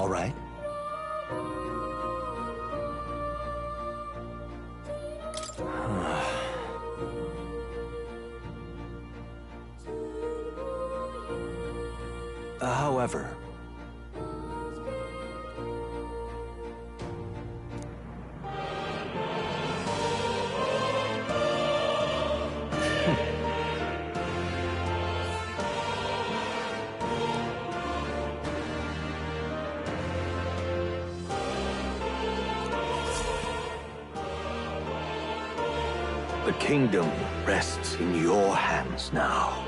all right? However... The kingdom rests in your hands now.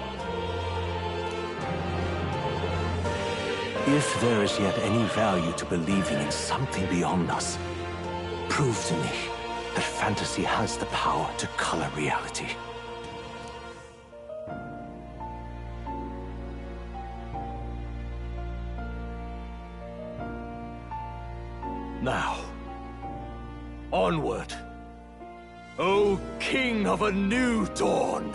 If there is yet any value to believing in something beyond us, prove to me that fantasy has the power to color reality. Now, onward, O King of a new dawn!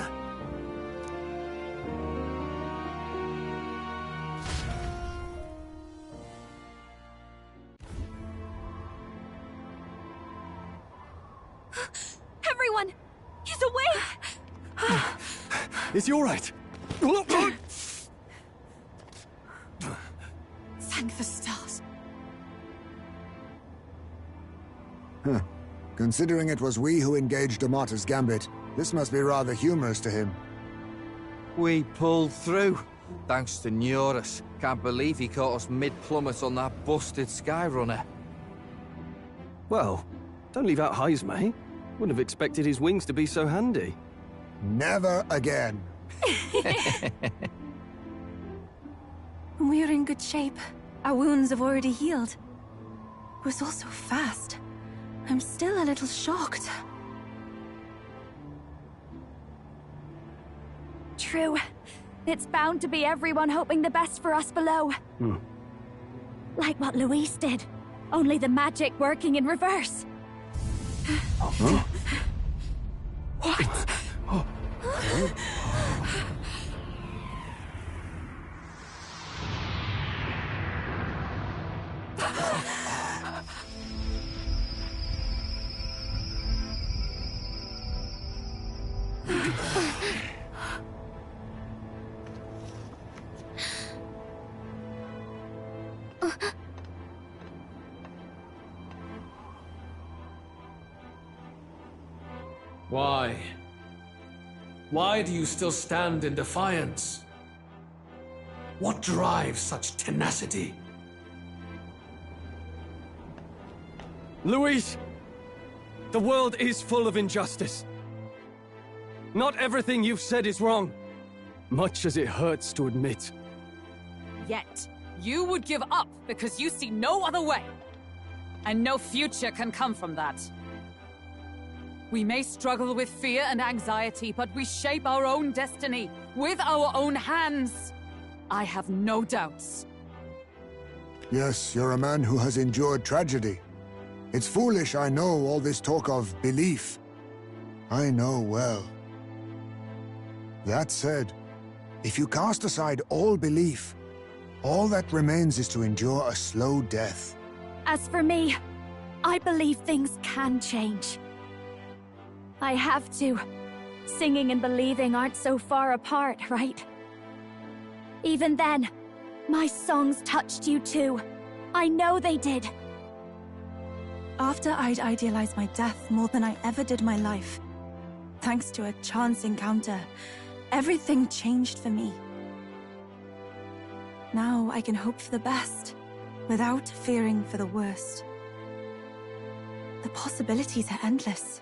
Everyone! He's awake! Is he all right? Thank the stars. Huh. Considering it was we who engaged Amata's gambit, this must be rather humorous to him. We pulled through, thanks to Neurus. Can't believe he caught us mid-plummet on that busted Skyrunner. Well, don't leave out Heisma, eh? Wouldn't have expected his wings to be so handy. Never again. We're in good shape. Our wounds have already healed. It was all so fast. I'm still a little shocked. True. It's bound to be everyone hoping the best for us below. Like what Luis did. Only the magic working in reverse. What? Why? Why do you still stand in defiance? What drives such tenacity? Luis! The world is full of injustice. Not everything you've said is wrong, much as it hurts to admit. Yet, you would give up because you see no other way. And no future can come from that. We may struggle with fear and anxiety, but we shape our own destiny with our own hands. I have no doubts. Yes, you're a man who has endured tragedy. It's foolish, I know, all this talk of belief. I know well. That said, if you cast aside all belief, all that remains is to endure a slow death. As for me, I believe things can change. I have to. Singing and believing aren't so far apart, right? Even then, my songs touched you too. I know they did. After I'd idealized my death more than I ever did my life, thanks to a chance encounter, everything changed for me. Now I can hope for the best, without fearing for the worst. The possibilities are endless.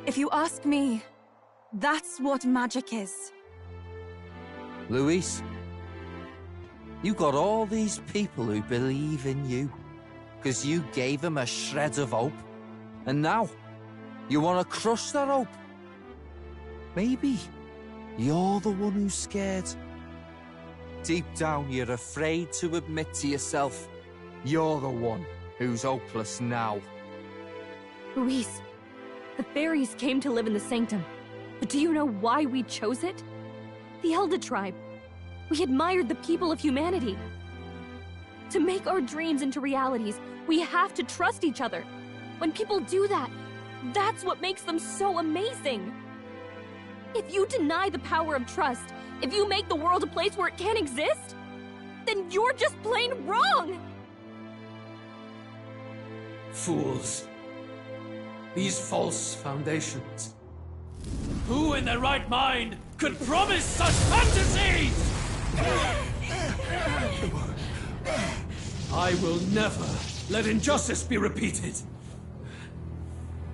If you ask me, that's what magic is. Luis, you got all these people who believe in you, because you gave them a shred of hope. And now, you want to crush their hope. Maybe you're the one who's scared. Deep down, you're afraid to admit to yourself, you're the one who's hopeless now. Luis, the fairies came to live in the Sanctum. But do you know why we chose it? The Elda tribe. We admired the people of humanity. To make our dreams into realities, we have to trust each other. When people do that, that's what makes them so amazing. If you deny the power of trust, if you make the world a place where it can't exist, then you're just plain wrong! Fools. These false foundations. Who in their right mind could promise such fantasies? I will never let injustice be repeated.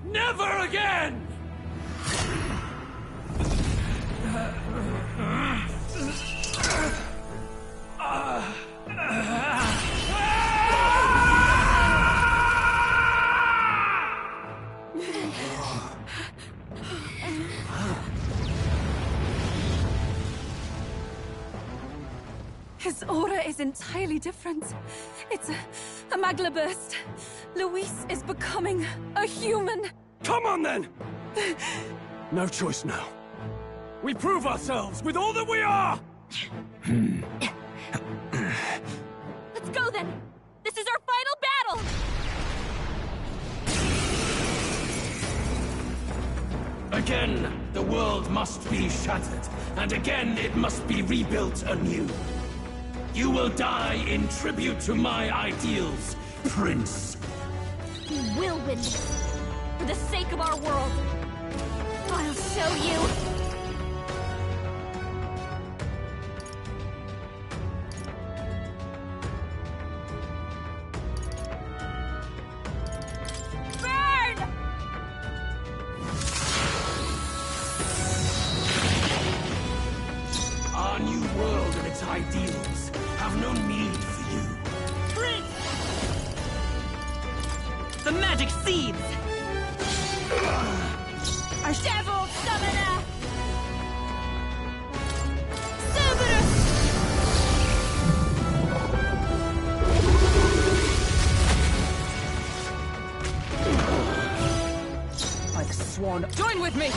Never again! His aura is entirely different. It's a magla burst. Luis is becoming a human. Come on, then! No choice now. We prove ourselves with all that we are! Let's go, then! This is our final battle! Again, the world must be shattered, and again it must be rebuilt anew. You will die in tribute to my ideals, Prince. We will win this. For the sake of our world. I'll show you! Burn! Our new world and its ideals have no need for you. Prince! The magic seeds! Our devil summoner! By the sworn... Join with me!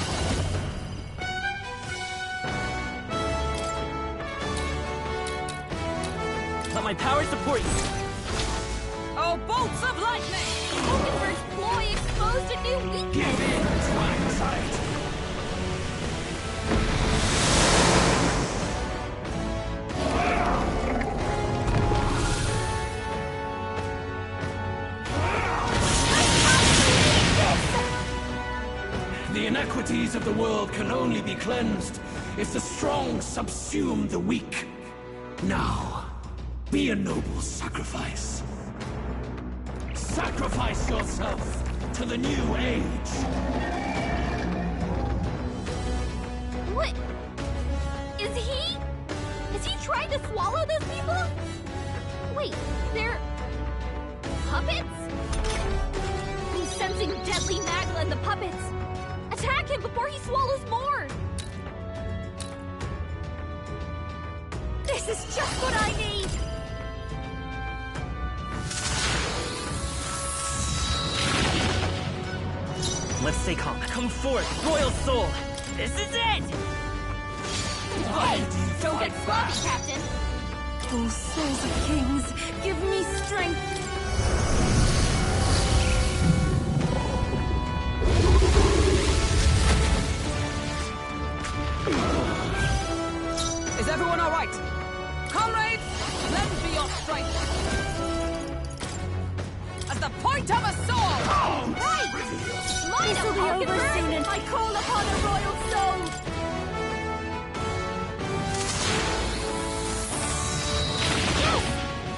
Let my power support you! Oh, bolts of lightning! Openburg's ploy exposed a new weakness! Give in to anxiety. The inequities of the world can only be cleansed if the strong subsume the weak. Now, be a noble sacrifice. Sacrifice yourself to the new age. What? Is he trying to swallow those people? Wait, they're... puppets? I'm sensing deadly magla in the puppets. Attack him before he swallows more! This is just what I need! Let's stay calm. Come forth, Royal Soul! This is it! Hey! Don't get sloppy, Captain! Oh, souls of kings, give me strength! Is everyone all right? Comrades, lend me your strength! At the point of a sword! Right! Mine will be over soon, and I call upon a royal soul! Yes!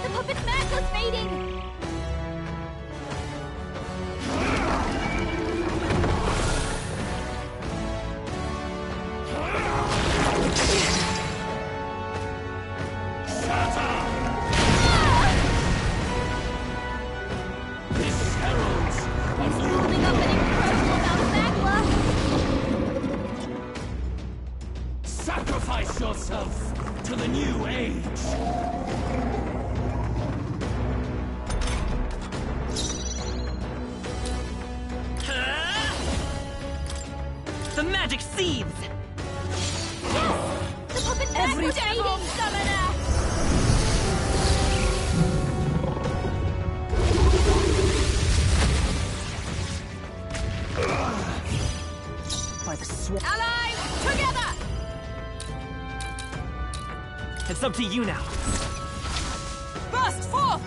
The puppet's magla's fading! Building up an incredible amount of magla! Sacrifice yourself to the new age. The magic seeds! Yes! The puppet's magla's fading! Summoner! by the swamp. Allies, together! It's up to you now. Burst forth!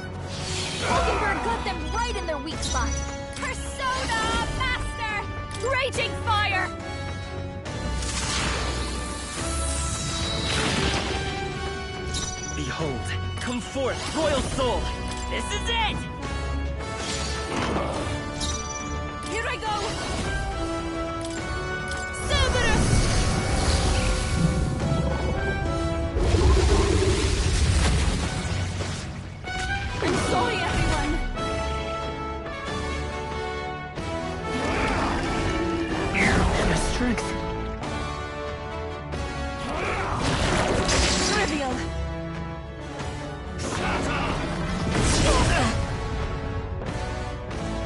Mockingbird got them right in their weak spot. Persona Master! Raging fire! Behold, come forth, royal soul! This is it! Here I go! Cerberus! I'm sorry, everyone. And the strength. Trivial.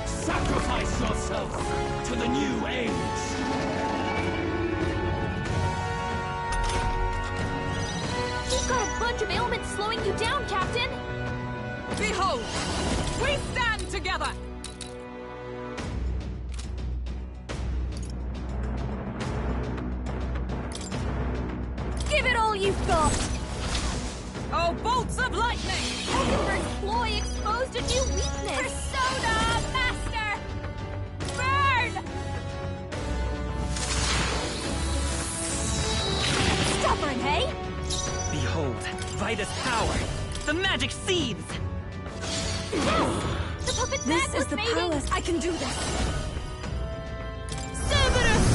Sacrifice yourself to the new age. You've got a bunch of ailments slowing you down, Captain. Behold, we stand together! Give it all you've got. Oh, bolts of lightning! Mockingbird ploy exposed a new weakness. Persona Master! Burn! Stubborn, hey? Behold, Vida's power. The magic seeds! The puppet's This back is was the fading. palace. I can do this. Cerberus!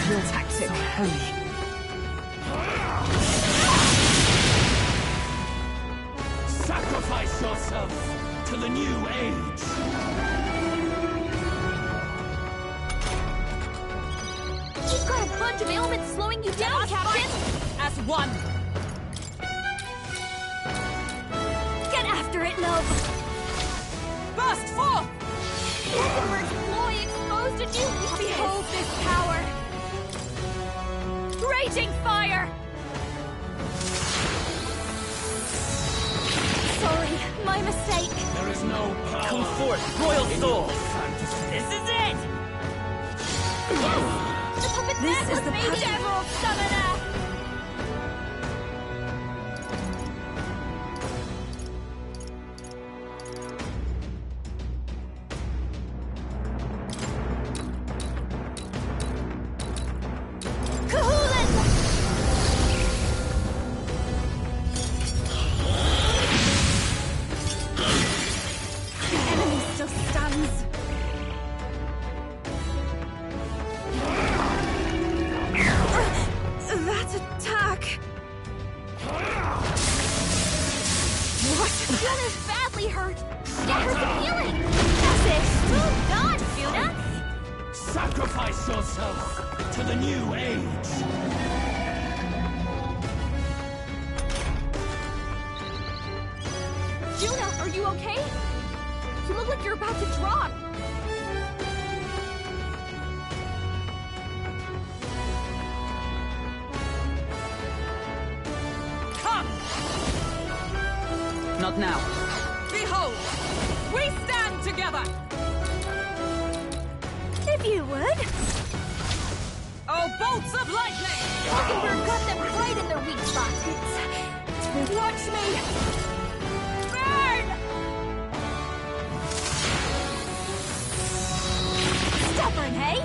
Real tactic. So heavy. Sacrifice yourself to the new age. You've got a bunch of ailments slowing you down, Captain. As one! Get after it, love! Burst forth! Mockingbird ploy exposed a new weakness. Behold this power! Raging fire! Sorry, my mistake. There is no power. Come forth, royal in soul! your fantasy. This is it! The puppet's This back is was the fading. Emerald Summoner! Cahulan! The enemy still stands. That attack. Fiona's badly hurt. Get her some healing. That's it. Move on, Fiona. Sacrifice yourself to the new age. Fiona, are you okay? You look like you're about to drop. Come! Not now. Behold, we stand together! If you would. Oh, bolts of lightning! Mockingbird got them right in their weak spot. Watch me! Burn! Stubborn, hey?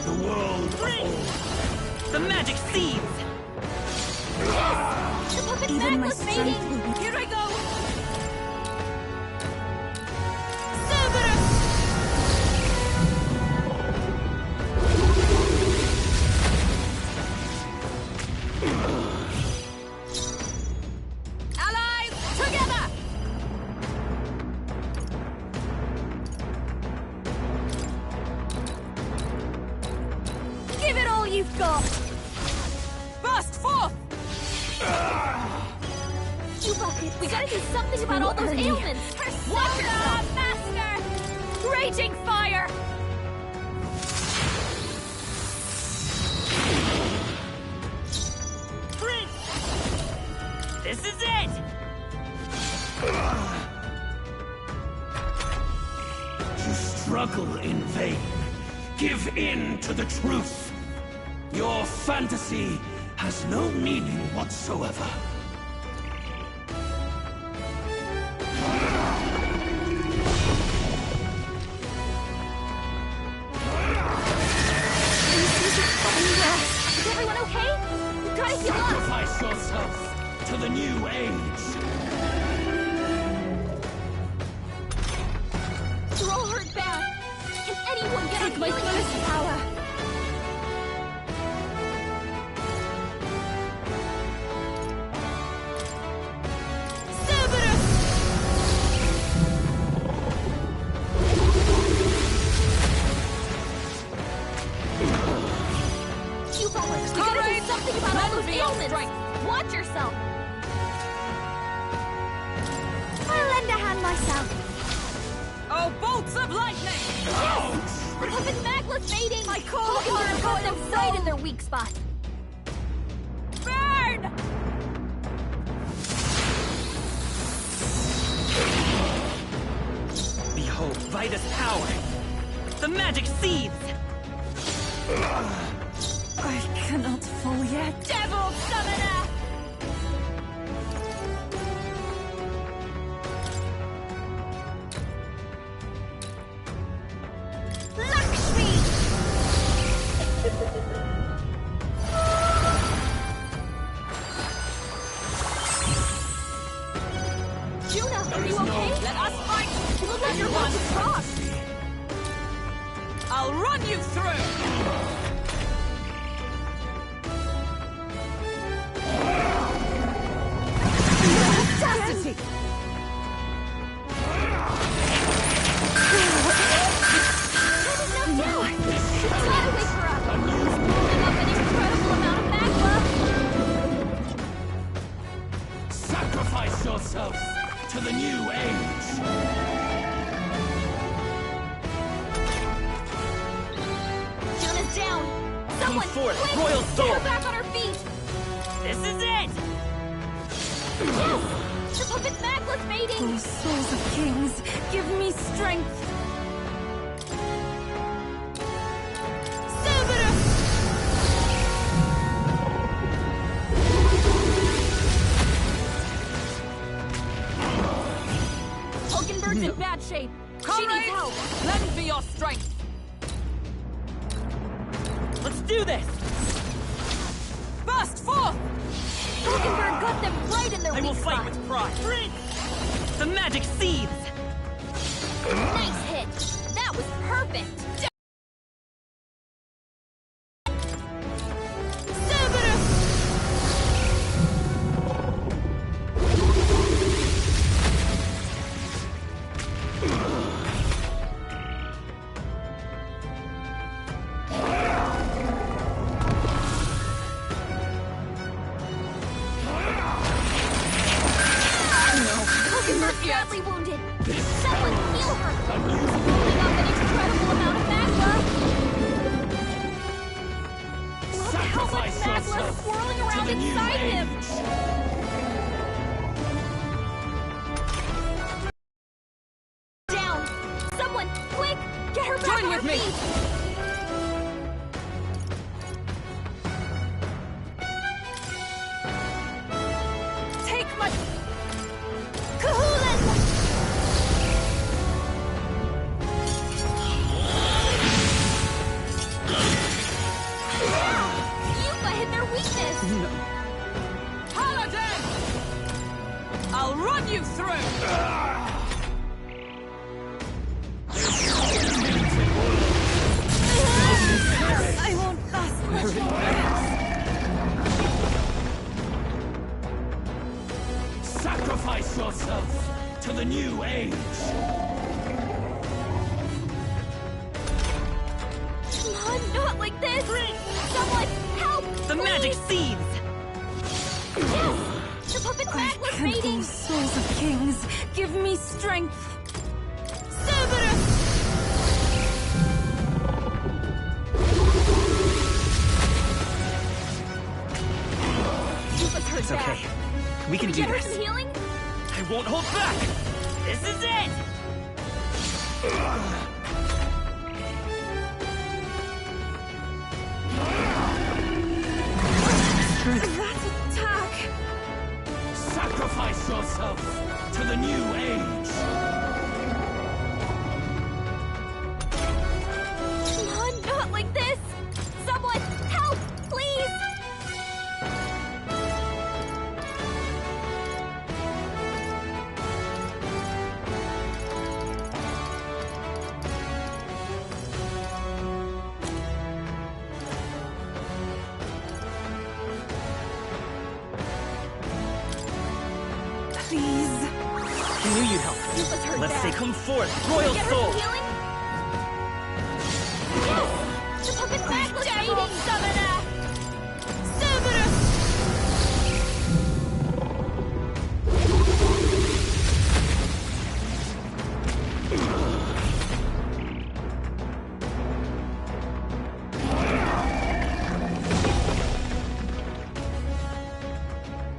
The world of old. The magic seeds! The puppet's Even back my was strength fading. will be. Here I go! Cerberus! Allies, together! Give it all you've got! Burst forth! You bucket. We gotta do something about all those ailments. Watch yourself. Master! Raging fire! This is it! You struggle in vain. Give in to the truth. Your fantasy has no meaning whatsoever. Is everyone okay? You gotta heal up! Sacrifice yourself to the new age. You're all hurt bad. Can anyone get on my first power? Something about all those ailments! Watch yourself! I'll lend a hand myself. Oh, bolts of lightning! Yes! The puppet Magless fading! My cold Pokemon heart caught them goes right so- in their weak spot! Burn! Behold Vida's power! The magic seeds! I cannot fall yet. Devil Summoner! Lakshmi! Juno, are you okay? Let us fight! You look like you're about to cross! I'll run you through! Fantastic! Sacrifice yourself to the new age. Juno's down! Someone, forth, quick! Royal Get Soul! her back on her feet! This is it! Yes! The puppet Magless mating! Oh, souls of kings, give me strength. Pokenbird's in bad shape. She needs help. Lend me your strength! Let's do this! Burst forth! Pokenbird got them right in their I weak will fight spot. with pride! The magic seeds! Nice hit. That was perfect. Pokenbird's badly wounded. Someone heal her. Pulling up an incredible amount of magma. Look how much Sacrifice magma is yourself swirling to around the new inside him. age. Down. Someone, quick, get her back Join on with her me. feet. Take my... Kahulan! Yuka hit their weakness! Paladin! I'll run you through! I won't last much longer. Sacrifice yourself to the new age. Come on, not like this! Someone, help! The magic seeds! Yes! The puppet I Magless can't mating! go, souls of kings, give me strength. Cerberus! Yuka's hurt It's bad. okay. We can do Get her this. some healing? I won't hold back! This is it! That attack! Sacrifice yourself to the new age! Come on, not like this! Someone, help, please! Please. I knew you'd help. This was her Let's bad. say come forth, Royal Get her Soul! some healing? Yes! The puppet's back! Let's Devil Summoner!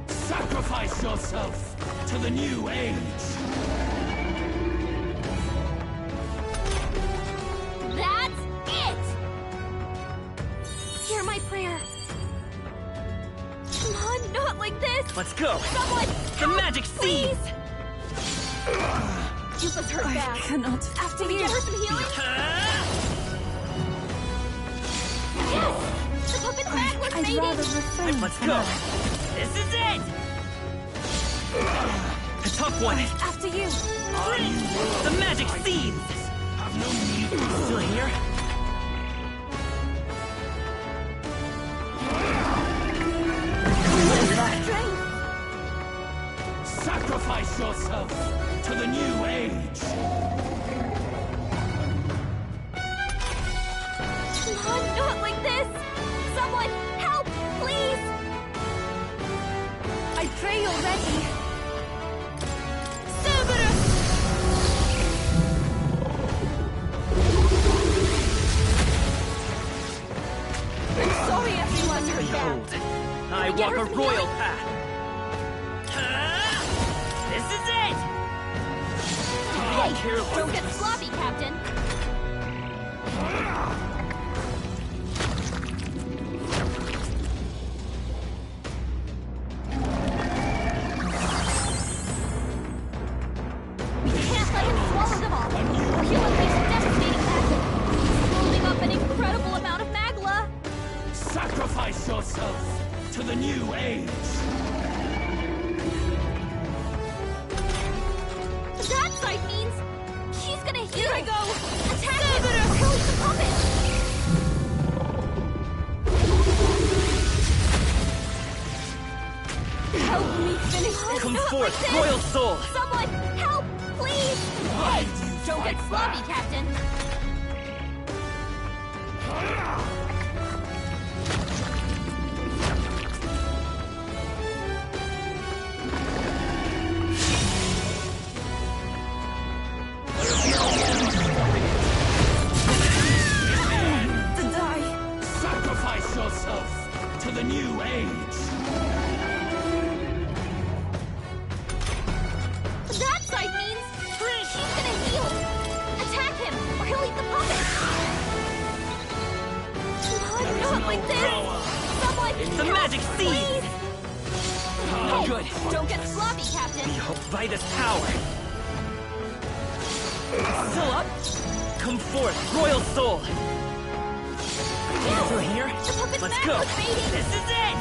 Sacrifice yourself to the new age! That's it! Hear my prayer. Come on, not like this! Let's go! Someone, The help, magic seed! please! This was her I bad. cannot. After you. Get her some healing? Yes! The puppet's back! Let's I'd fade rather it! refrain. Let's from go! that. This is it! The tough one! After you. The magic seed! Have no need. Still here? Sacrifice yourself to the new age! Come on, not like this! Someone, help, please! I pray you're ready. I'm sorry everyone heard that. Behold, I walk a royal path! This is it! Hey, don't get sloppy, Captain. We can't let him swallow them all, or he'll unleash devastating magic, holding up an incredible amount of magla. Sacrifice yourself to the new age! That sight means she's gonna heal. Here I go! Attack him! Kill the puppet! Help me finish this! Come Not forth, like this. Royal Soul! Someone, help, please! Why do you Don't get fight sloppy, back? Captain. To die. Sacrifice yourself to the new age! That sight means she's gonna heal. Attack him, or he'll eat the puppet. Come on, not like this. Someone, It's the help, magic seed. please. Oh, Hey, good. don't get sloppy, Captain. By this power! Still up? Come forth, Royal Soul! Still here? The puppet's Let's back. go! Let's fade it. This is it!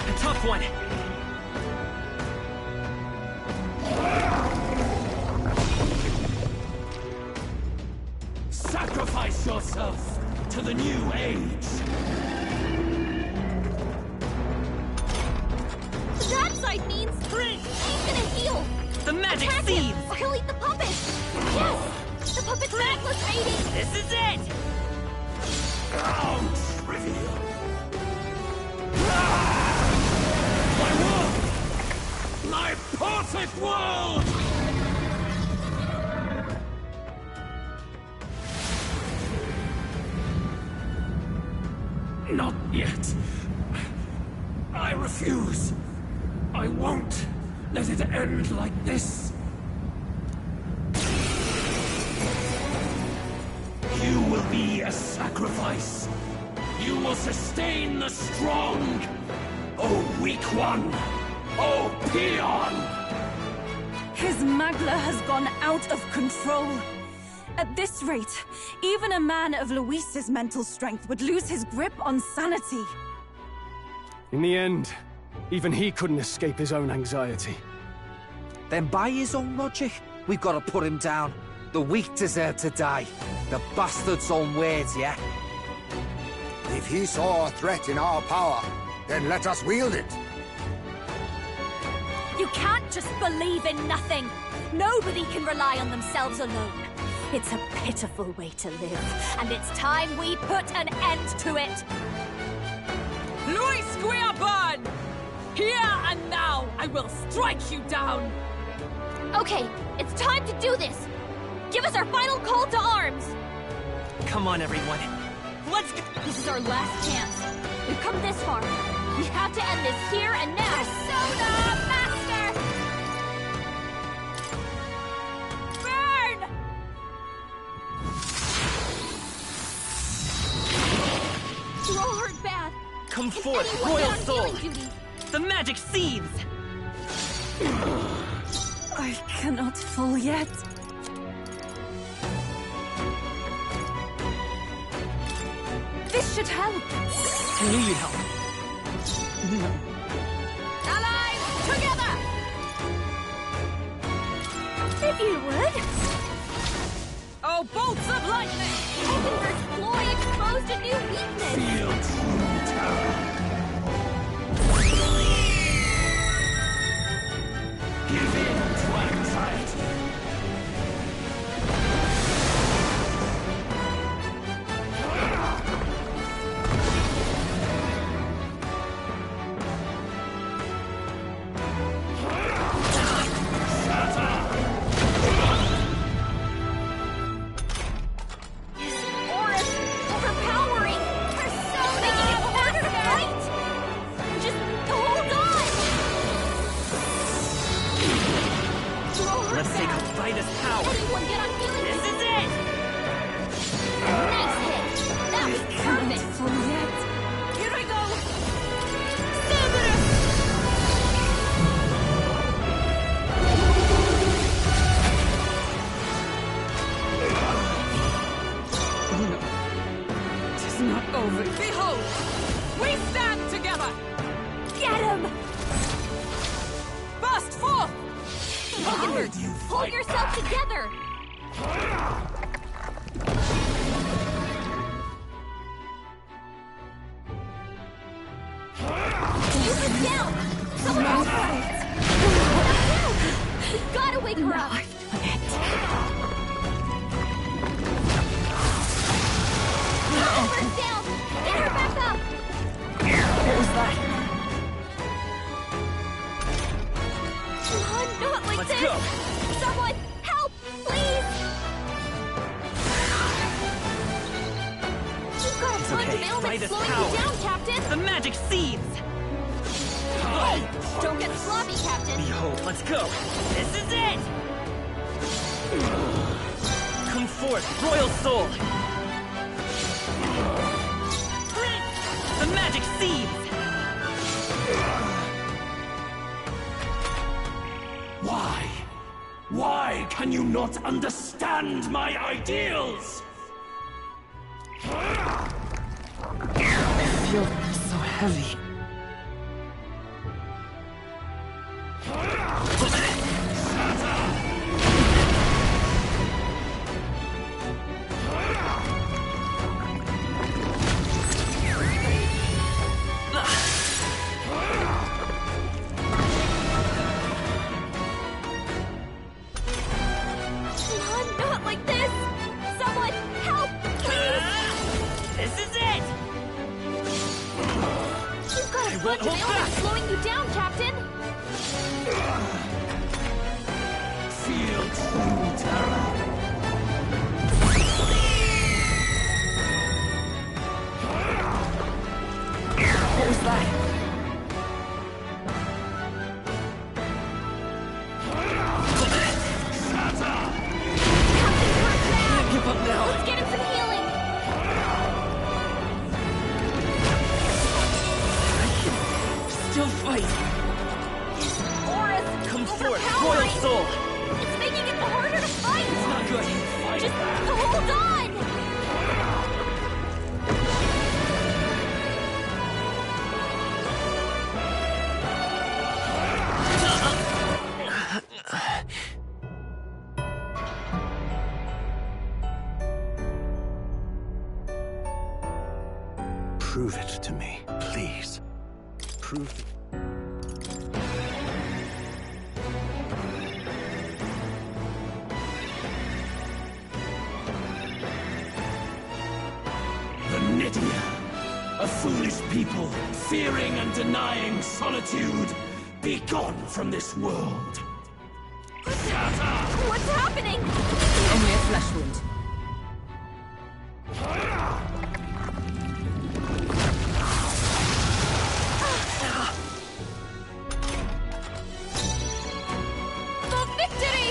A tough one! Sacrifice yourself to the new age! That sight means she's gonna heal. The magic Attack seed! him, or he'll eat the puppet. Yes, the puppet's back. Let's fade it. This is it! How trivial! My world! My perfect world! Not yet. I refuse. I won't let it end like this. You will be a sacrifice. You will sustain the strong. Oh, weak one. Oh, peon. His Magla has gone out of control. At this rate, even a man of Luis's mental strength would lose his grip on sanity. In the end, even he couldn't escape his own anxiety. Then by his own logic, we've got to put him down. The weak deserve to die. The bastard's own words, yeah? If he saw a threat in our power, then let us wield it. You can't just believe in nothing. Nobody can rely on themselves alone. It's a pitiful way to live, and it's time we put an end to it. Luis Squeaburn! Here and now, I will strike you down! Okay, it's time to do this. Give us our final call to arms. Come on, everyone. Let's go. This is our last chance. We've come this far. We have to end this here and now. Persona Master! Burn! We're all hurt bad. Come Is forth, anyone Royal on Soul. healing duty? The magic seethes. I cannot fall yet. This should help. I knew you'd help. Allies, together! If you would. Oh, bolts of lightning! Reaper's ploy exposed a new weakness. Feel true terror. Give in to anxiety. Aura's overpowering. Persona! Making it harder to fight. Just hold on. We're all hurt Let's take bad. a bite of power. Anyone get on healing This duty? is it! Nice hit. That was Cannot perfect. fall yet. Here I go! Cerberus! It is not over. Behold! We stand together! Get him! Burst forth! Hold yourself together. Keep it down. Someone else fight. We gotta wake her up. Her's down. Get her back up. What was that? Come on, not like Let's this. go. Someone help, please. You've got a It's bunch okay. of ailments Fight us slowing power. you down, Captain. The magic seethes. Hey, don't get sloppy, Captain. Behold, let's go. This is it! Come forth, Royal Soul. The magic seethes. Why? Why can you not understand my ideals? I feel so heavy. Come on, not like this. Someone help, please. This is it! You've got a won't bunch of hold ailments back. slowing you down, Captain. Feel true terror. What was that? Still fight! Aura's Come forth, overpowering. Royal Soul! It's making it harder to fight! It's not good! Just hold on! Prove it to me, please. Prove it. The Nidia, a foolish people, fearing and denying solitude. Be gone from this world. What's happening? Only a flesh wound. For victory!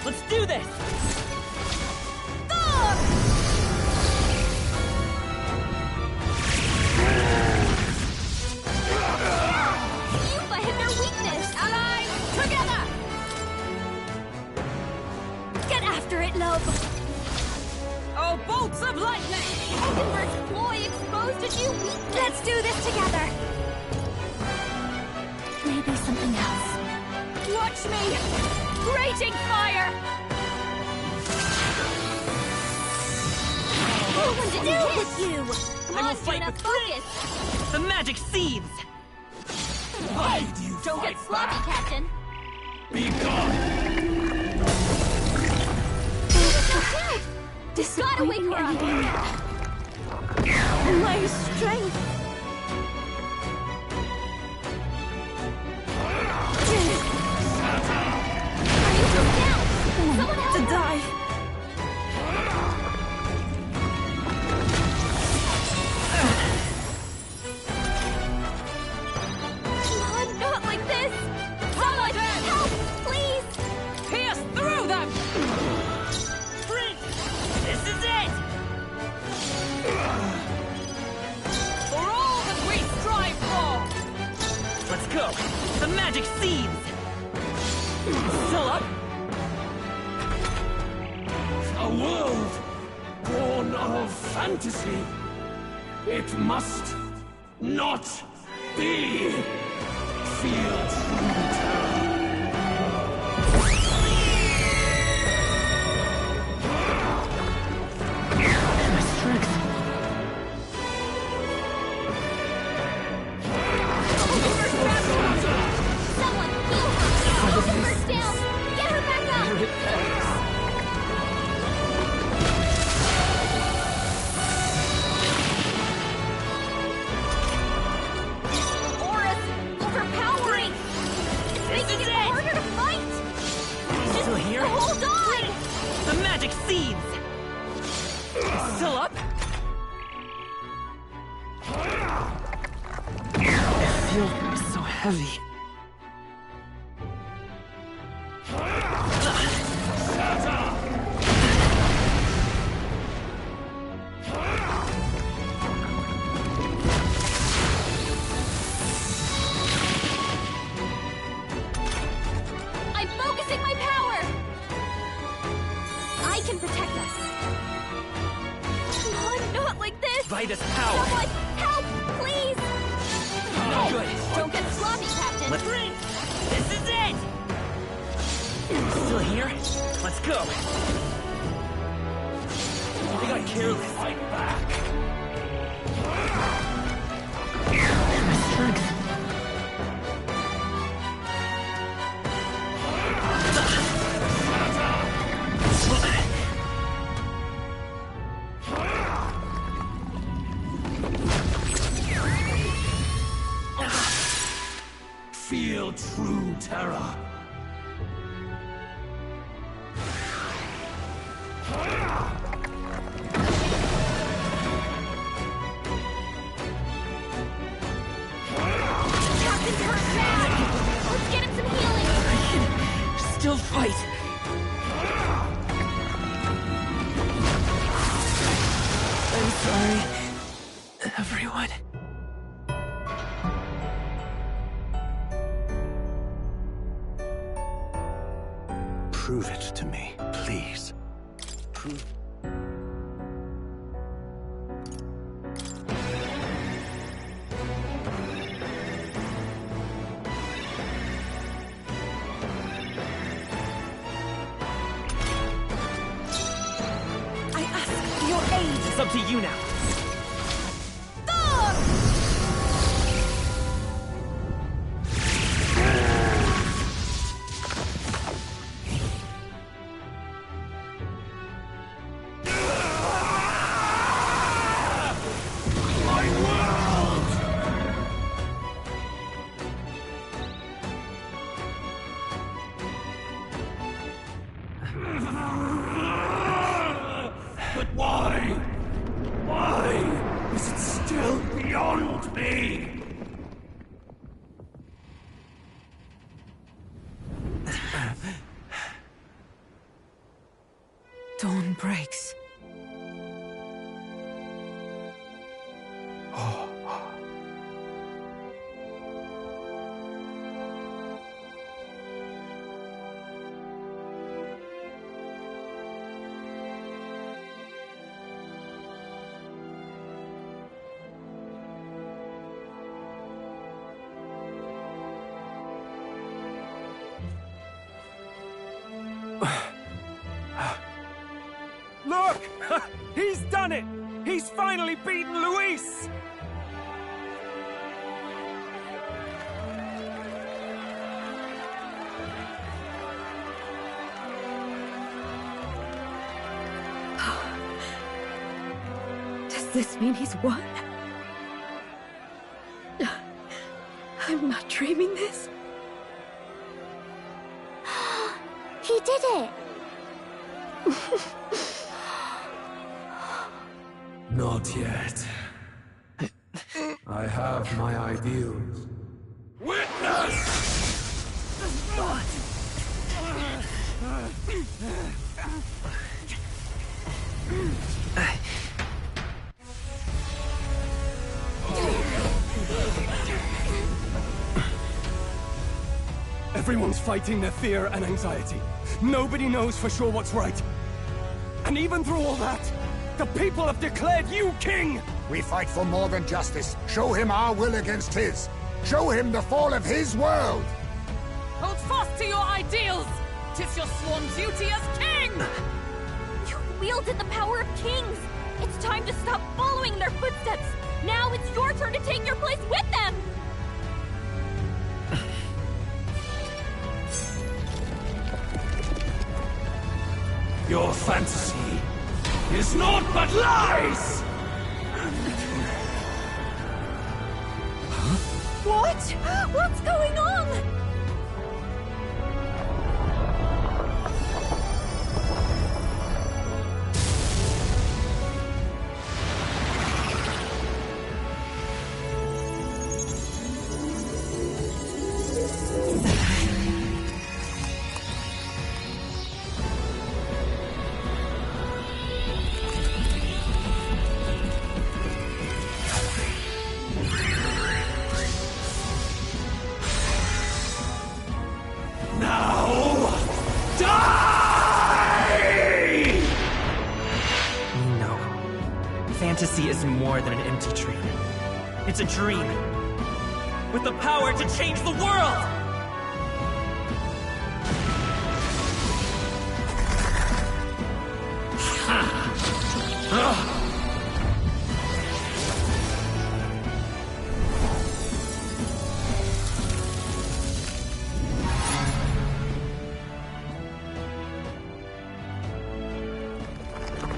Let's do this! You've hit their weakness! Allies, together! Get after it, love! Oh, bolts of lightning! Edinburgh's ploy exposed a new weakness! Let's do this together! Maybe something else. Watch me! Raging fire! What to do with you? Come I will on, fight Jaina, with focus! The magic seeds! Why do you Don't fight get sloppy, back? Captain! Be gone! Gotta wake her up! My strength! Are you still down? Someone help To her! die! Come on, not like this! Someone help, please! Pierce through them! Prince! This is it! For all that we strive for! Let's go! The magic seeds! Still up? A world born of fantasy. It must not be. Feel true terror. My strength. Someone heal her! Edinburgh's down! Get her back up! Aura's overpowering! It's making it harder to fight! Still here? Hold on! The magic seeds! Still up? I feel so heavy. I'm focusing my power! I can protect us. Come on, not like this! By this power! Someone, help, please! No good! Don't get sloppy, Captain! Prince! This is it! Still here? Let's go! They got careless. Fight back. My strength. Feel true terror. Captain's hurt bad! Let's get him some healing! Still fight. I'm sorry. Everyone. Prove it to me, please. Prove... I ask for your aid. It's up to you now. But why? Why is it still beyond me? Dawn breaks. Look! He's done it! He's finally beaten Luis! Does this mean he's won? I'm not dreaming this. He did it! Not yet. I have my ideals. Witness! Everyone's fighting their fear and anxiety. Nobody knows for sure what's right. And even through all that, the people have declared you king! We fight for more than justice. Show him our will against his. Show him the fall of his world! Hold fast to your ideals! 'Tis your sworn duty as king! You've wielded the power of kings! It's time to stop following in their footsteps! Now it's your turn to take your place with them! Your fantasy is naught but lies! What? What's going on? Fantasy is more than an empty dream. It's a dream with the power to change the world!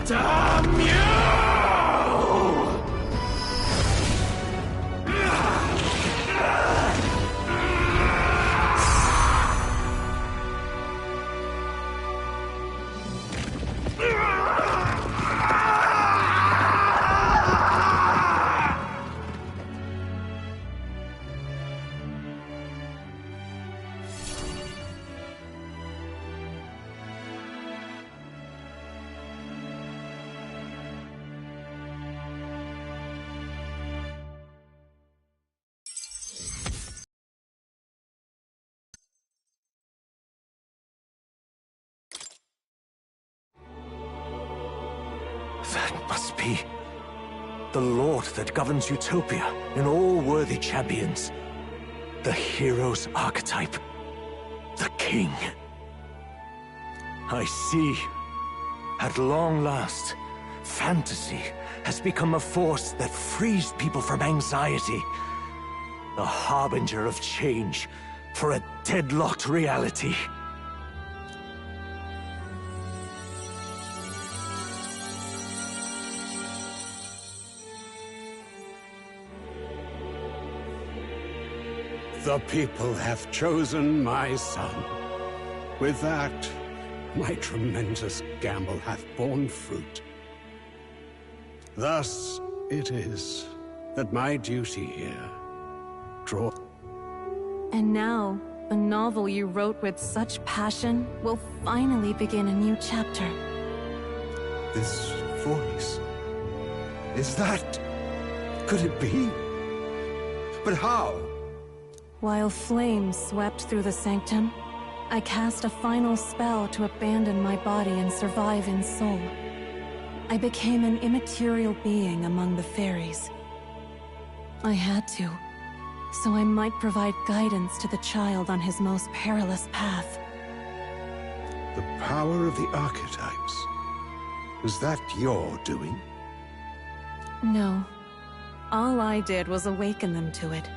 Damn you! must be the lord that governs Utopia in all worthy champions. The hero's archetype. The king. I see. At long last, fantasy has become a force that frees people from anxiety. The harbinger of change for a deadlocked reality. The people have chosen my son. With that, my tremendous gamble hath borne fruit. Thus it is that my duty here draw. And now, the novel you wrote with such passion will finally begin a new chapter. This voice... is that... could it be? But how? While flames swept through the sanctum, I cast a final spell to abandon my body and survive in soul. I became an immaterial being among the fairies. I had to, so I might provide guidance to the child on his most perilous path. The power of the archetypes. Was that your doing? No. All I did was awaken them to it.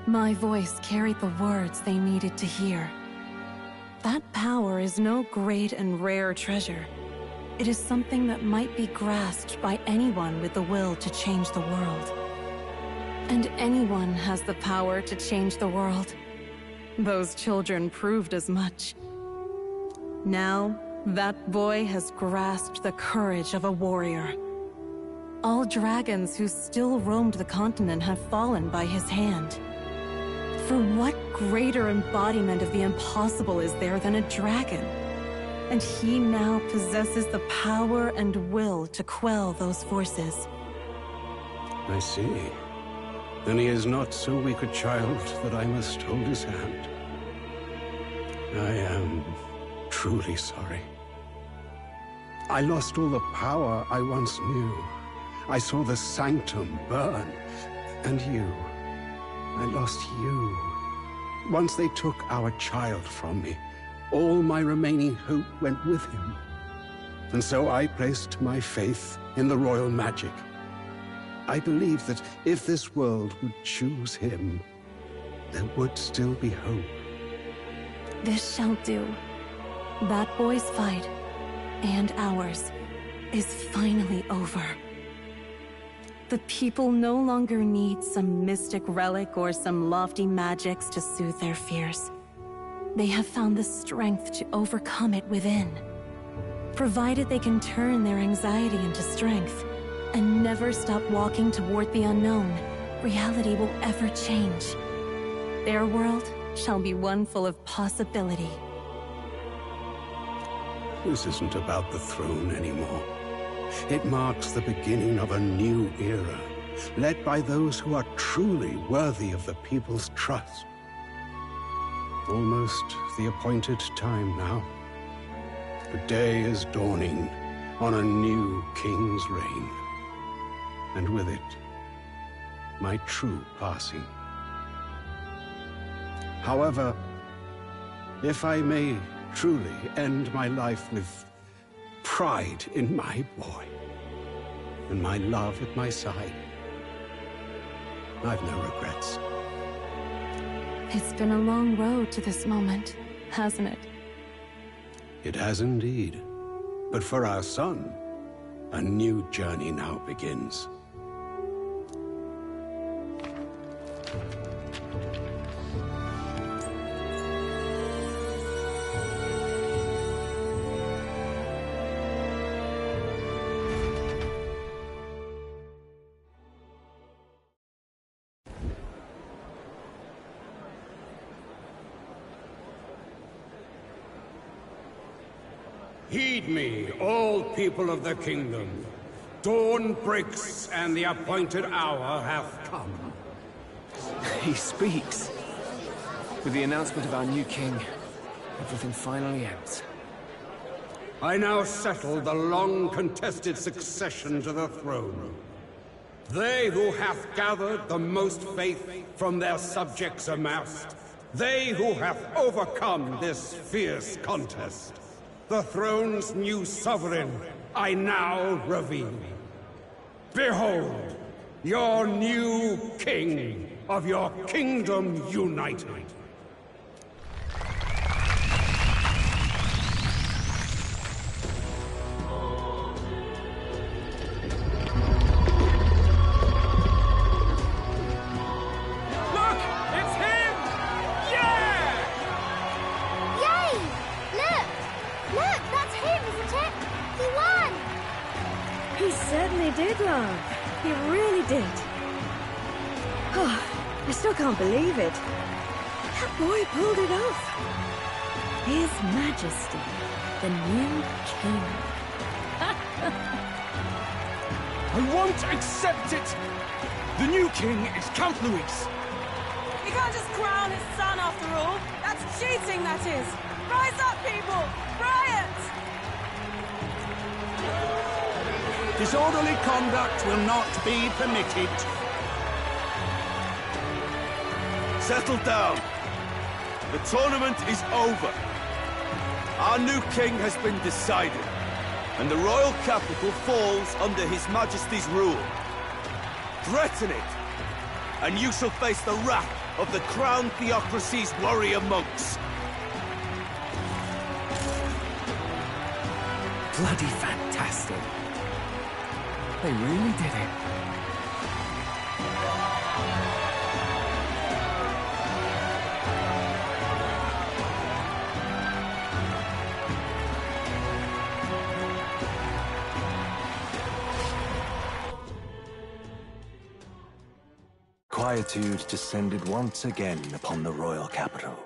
My voice carried the words they needed to hear. That power is no great and rare treasure. It is something that might be grasped by anyone with the will to change the world. And anyone has the power to change the world. Those children proved as much. Now, that boy has grasped the courage of a warrior. All dragons who still roamed the continent have fallen by his hand. For what greater embodiment of the impossible is there than a dragon? And he now possesses the power and will to quell those forces. I see. Then he is not so weak a child that I must hold his hand. I am truly sorry. I lost all the power I once knew. I saw the sanctum burn, and you. I lost you. Once they took our child from me, all my remaining hope went with him. And so I placed my faith in the royal magic. I believed that if this world would choose him, there would still be hope. This shall do. That boy's fight, and ours, is finally over. The people no longer need some mystic relic or some lofty magics to soothe their fears. They have found the strength to overcome it within. Provided they can turn their anxiety into strength, and never stop walking toward the unknown, reality will ever change. Their world shall be one full of possibility. This isn't about the throne anymore. It marks the beginning of a new era, led by those who are truly worthy of the people's trust. Almost the appointed time now. The day is dawning on a new king's reign. And with it, my true passing. However, if I may truly end my life with pride in my boy, and my love at my side, I've no regrets. It's been a long road to this moment, hasn't it? It has indeed. But for our son, a new journey now begins. Heed me, all people of the kingdom. Dawn breaks, and the appointed hour hath come. He speaks. With the announcement of our new king, everything finally ends. I now settle the long-contested succession to the throne. They who hath gathered the most faith from their subjects amassed, they who hath overcome this fierce contest, the throne's new sovereign, I now reveal. Behold, your new king of your kingdom united. He really did. Oh, I still can't believe it. That boy pulled it off. His Majesty, the new king. I won't accept it! The new king is Count Luis. He can't just crown his son after all. That's cheating, that is. Rise up, people! Riot! Disorderly conduct will not be permitted. Settle down. The tournament is over. Our new king has been decided, and the royal capital falls under His Majesty's rule. Threaten it, and you shall face the wrath of the crown theocracy's warrior monks. Bloody fantastic. They really did it. Quietude descended once again upon the royal capital,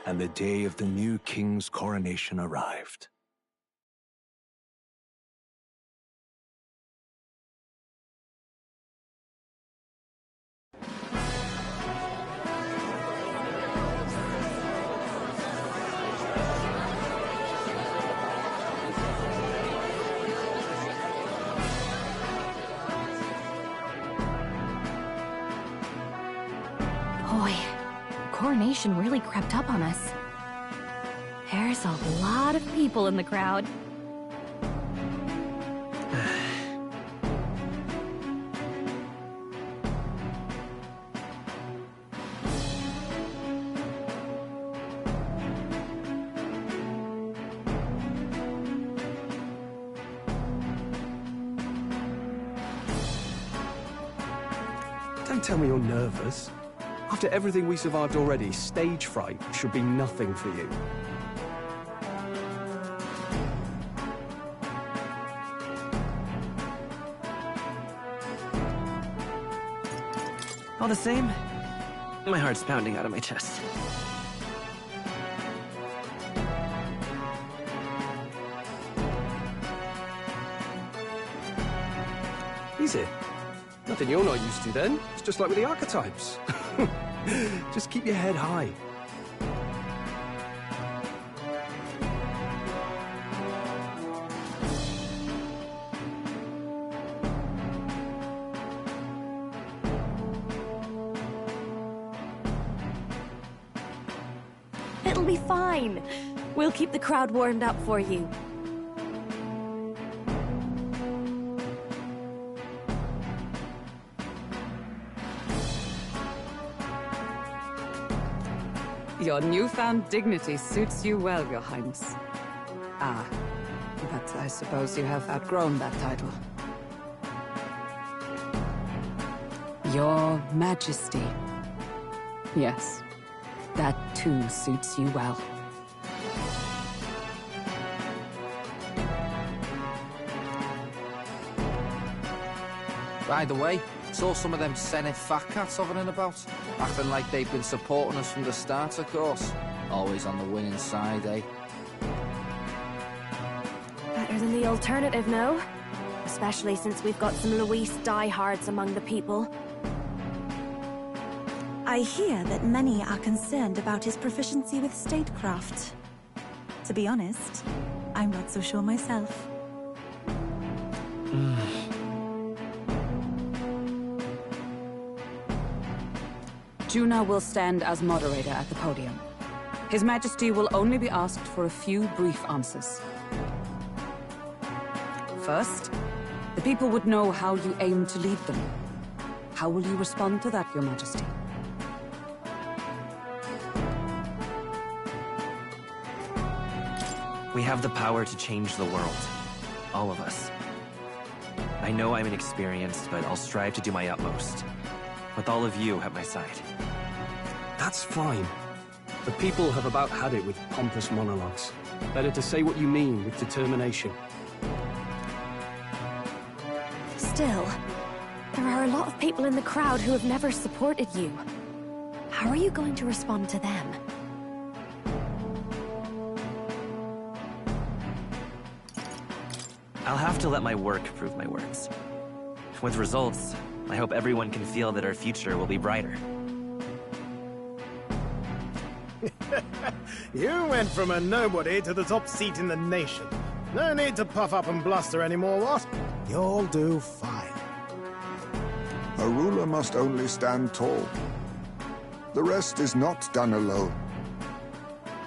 and the day of the new king's coronation arrived. Boy, coronation really crept up on us. There's a lot of people in the crowd. Don't tell me you're nervous. After everything we survived already, stage fright should be nothing for you. All the same, my heart's pounding out of my chest. Is it? Nothing you're not used to then. It's just like with the archetypes. Just keep your head high. It'll be fine. We'll keep the crowd warmed up for you. Your newfound dignity suits you well, Your Highness. Ah, but I suppose you have outgrown that title. Your Majesty. Yes, that too suits you well. By the way, saw some of them Senate fat cats hovering about, acting like they've been supporting us from the start, of course. Always on the winning side, eh? Better than the alternative, no? Especially since we've got some Luis diehards among the people. I hear that many are concerned about his proficiency with statecraft. To be honest, I'm not so sure myself. Juna will stand as moderator at the podium. His Majesty will only be asked for a few brief answers. First, the people would know how you aim to lead them. How will you respond to that, Your Majesty? We have the power to change the world. All of us. I know I'm inexperienced, but I'll strive to do my utmost. With all of you at my side. That's fine. The people have about had it with pompous monologues. Better to say what you mean with determination. Still, there are a lot of people in the crowd who have never supported you. How are you going to respond to them? I'll have to let my work prove my words. With results, I hope everyone can feel that our future will be brighter. You went from a nobody to the top seat in the nation. No need to puff up and bluster anymore, what? You'll do fine. A ruler must only stand tall. The rest is not done alone.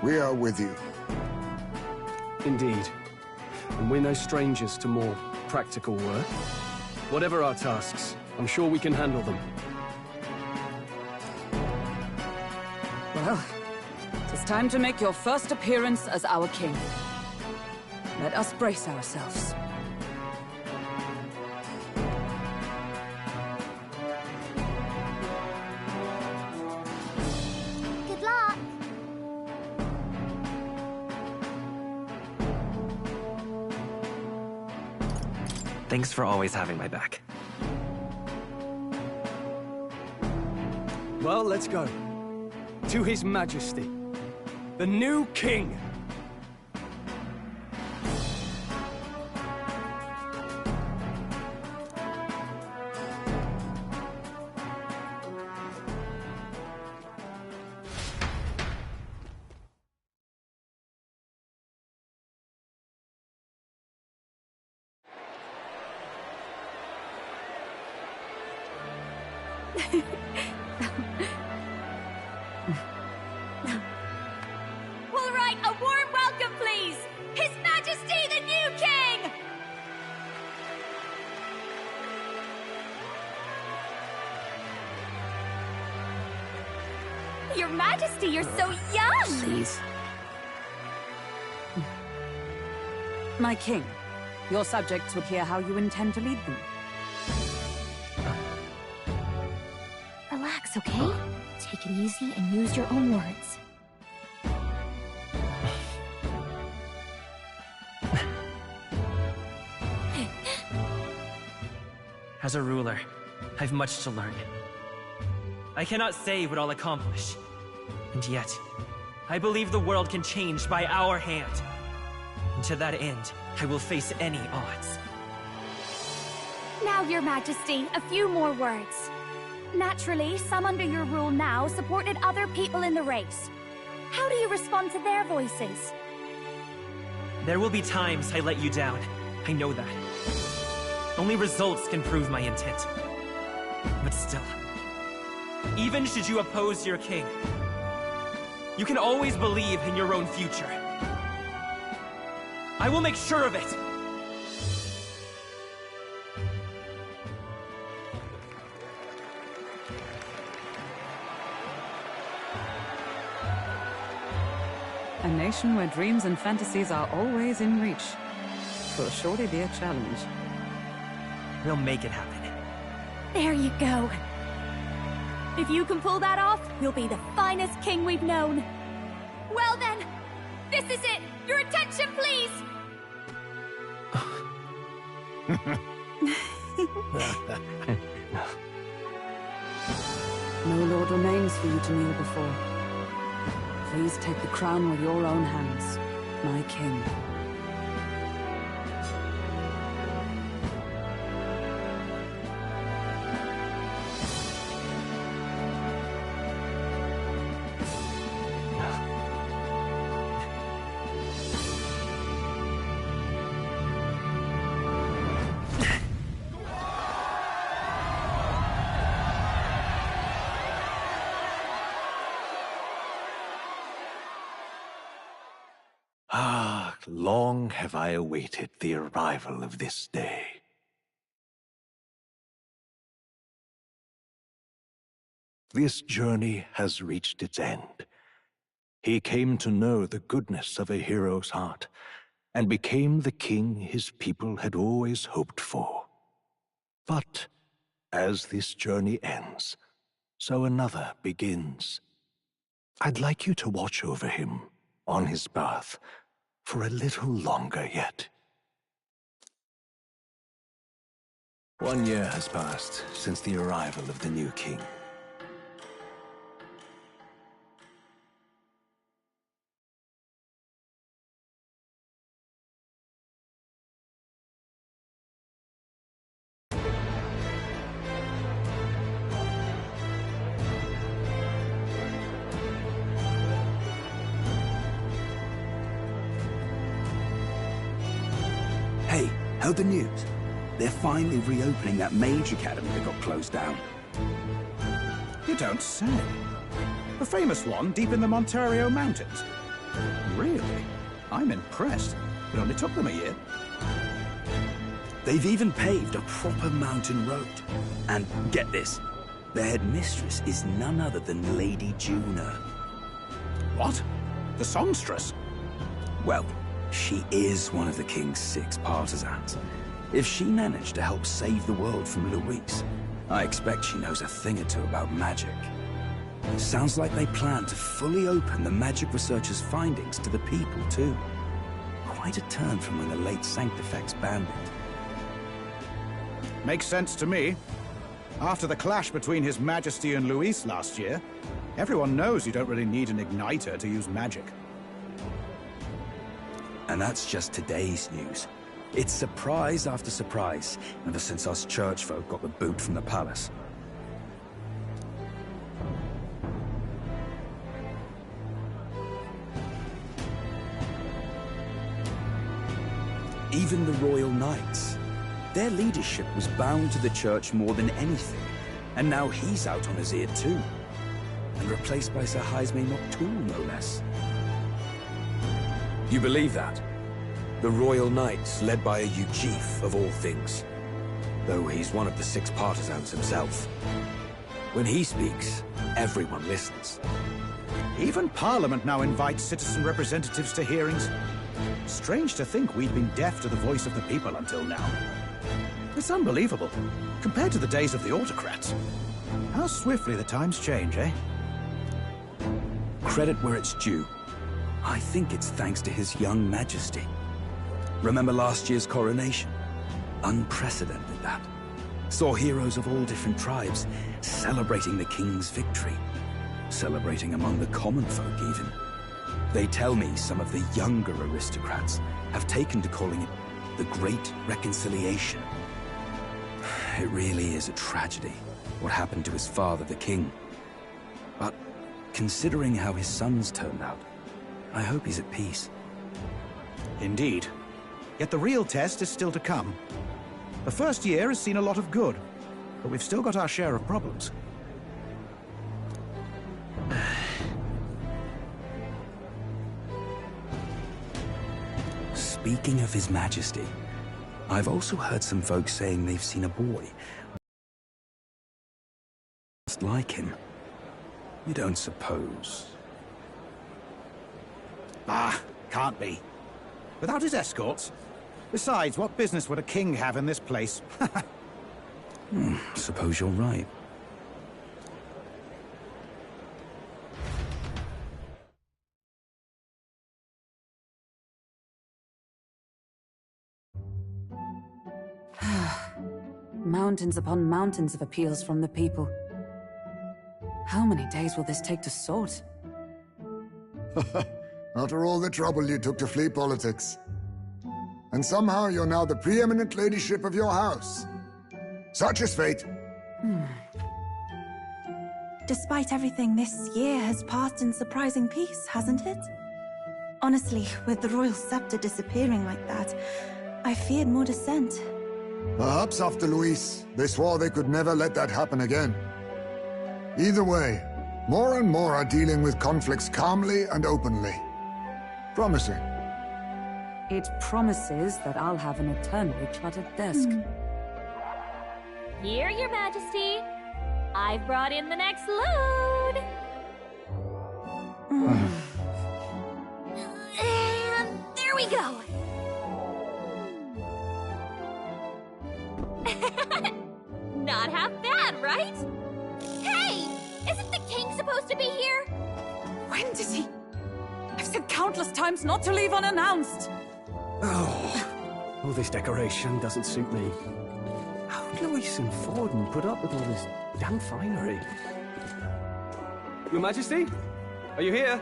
We are with you. Indeed. And we're no strangers to more practical work. Whatever our tasks, I'm sure we can handle them. Well, it is time to make your first appearance as our king. Let us brace ourselves. Good luck. Thanks for always having my back. Well, let's go. To His Majesty, the new king. All right, a warm welcome, please! His Majesty, the new king! Your Majesty, you're so young! Please. My king, your subjects would hear how you intend to lead them. Relax, okay? Take it easy and use your own words. As a ruler, I've much to learn. I cannot say what I'll accomplish. And yet, I believe the world can change by our hand. And to that end, I will face any odds. Now, Your Majesty, a few more words. Naturally, some under your rule now supported other people in the race. How do you respond to their voices? There will be times I let you down. I know that. Only results can prove my intent. But still, even should you oppose your king, you can always believe in your own future. I will make sure of it! A nation where dreams and fantasies are always in reach. Will surely be a challenge. We'll make it happen. There you go. If you can pull that off, you'll be the finest king we've known. Well then, this is it! Your attention, please! No lord remains for you to kneel before. Please take the crown with your own hands, my king. long have I awaited the arrival of this day. This journey has reached its end. He came to know the goodness of a hero's heart, and became the king his people had always hoped for. But as this journey ends, so another begins. I'd like you to watch over him on his path for a little longer yet. 1 year has passed since the arrival of the new king. Hey, heard the news? They're finally reopening that mage academy that got closed down. You don't say. The famous one deep in the Montario Mountains. Really? I'm impressed. It only took them a year. They've even paved a proper mountain road. And get this, the headmistress is none other than Lady Juna. What? The songstress? Well, she is one of the king's 6 partisans. If she managed to help save the world from Luis, I expect she knows a thing or two about magic. Sounds like they plan to fully open the magic researchers' findings to the people, too. Quite a turn from when the late Sanctifex banned it. Makes sense to me. After the clash between His Majesty and Luis last year, everyone knows you don't really need an igniter to use magic. And that's just today's news. It's surprise after surprise, ever since us church folk got the boot from the palace. Even the Royal Knights. Their leadership was bound to the church more than anything, and now he's out on his ear too. And replaced by Sir Jaime Noctul, no less. You believe that? The Royal Knights, led by a Ujif of all things. Though he's one of the 6 partisans himself. When he speaks, everyone listens. Even Parliament now invites citizen representatives to hearings. Strange to think we'd been deaf to the voice of the people until now. It's unbelievable, compared to the days of the autocrats. How swiftly the times change, eh? Credit where it's due. I think it's thanks to His young Majesty. Remember last year's coronation? Unprecedented, that. Saw heroes of all different tribes celebrating the king's victory. Celebrating among the common folk, even. They tell me some of the younger aristocrats have taken to calling it the Great Reconciliation. It really is a tragedy, what happened to his father, the king. But considering how his sons turned out, I hope he's at peace. Indeed. Yet the real test is still to come. The first year has seen a lot of good, but we've still got our share of problems. Speaking of His Majesty, I've also heard some folks saying they've seen a boy just like him. You don't suppose? Ah, can't be. Without his escorts? Besides, what business would a king have in this place? Suppose you're right. Mountains upon mountains of appeals from the people. How many days will this take to sort? After all the trouble you took to flee politics. And somehow you're now the preeminent ladyship of your house. Such is fate. Despite everything, this year has passed in surprising peace, hasn't it? Honestly, with the royal scepter disappearing like that, I feared more dissent. Perhaps after Luis, they swore they could never let that happen again. Either way, more and more are dealing with conflicts calmly and openly. Promising. It promises that I'll have an eternally cluttered desk. Here, Your Majesty. I've brought in the next load. And there we go. Not half bad, right? Hey! Isn't the king supposed to be here? When did he? I've said countless times not to leave unannounced. Oh, all this decoration doesn't suit me. How would Louise and Forden put up with all this damn finery? Your Majesty? Are you here?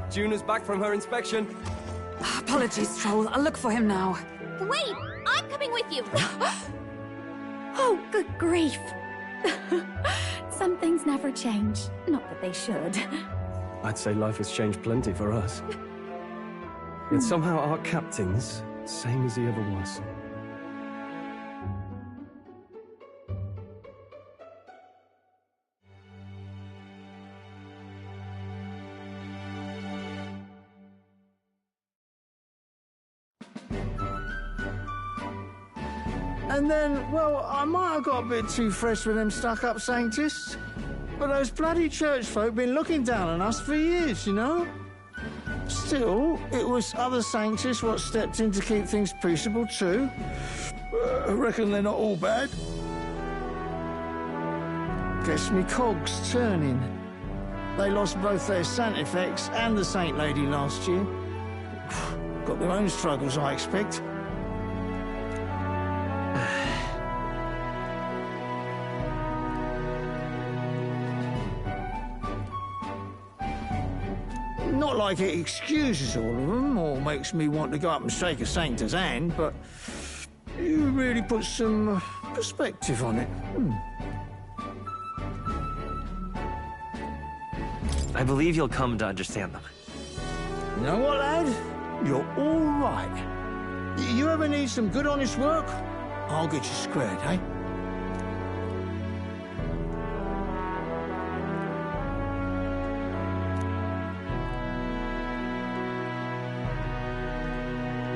Juna's back from her inspection. Apologies, Troll. I'll look for him now. Wait! I'm coming with you! Oh, good grief. Some things never change. Not that they should. I'd say life has changed plenty for us. Yet somehow our captain's same as he ever was. And then, well, I might have got a bit too fresh with them stuck-up Sanctists, but those bloody church folk been looking down on us for years, you know? Still, it was other Sanctists what stepped in to keep things peaceable too. I reckon they're not all bad. Guess me cogs turning. They lost both their Santifex and the Saint Lady last year. Got their own struggles, I expect. Not like it excuses all of them, or makes me want to go up and shake a Sanctor's hand, but you really put some perspective on it. I believe you'll come to understand them. You know what, lad? You're all right. You ever need some good, honest work? I'll get you squared, eh?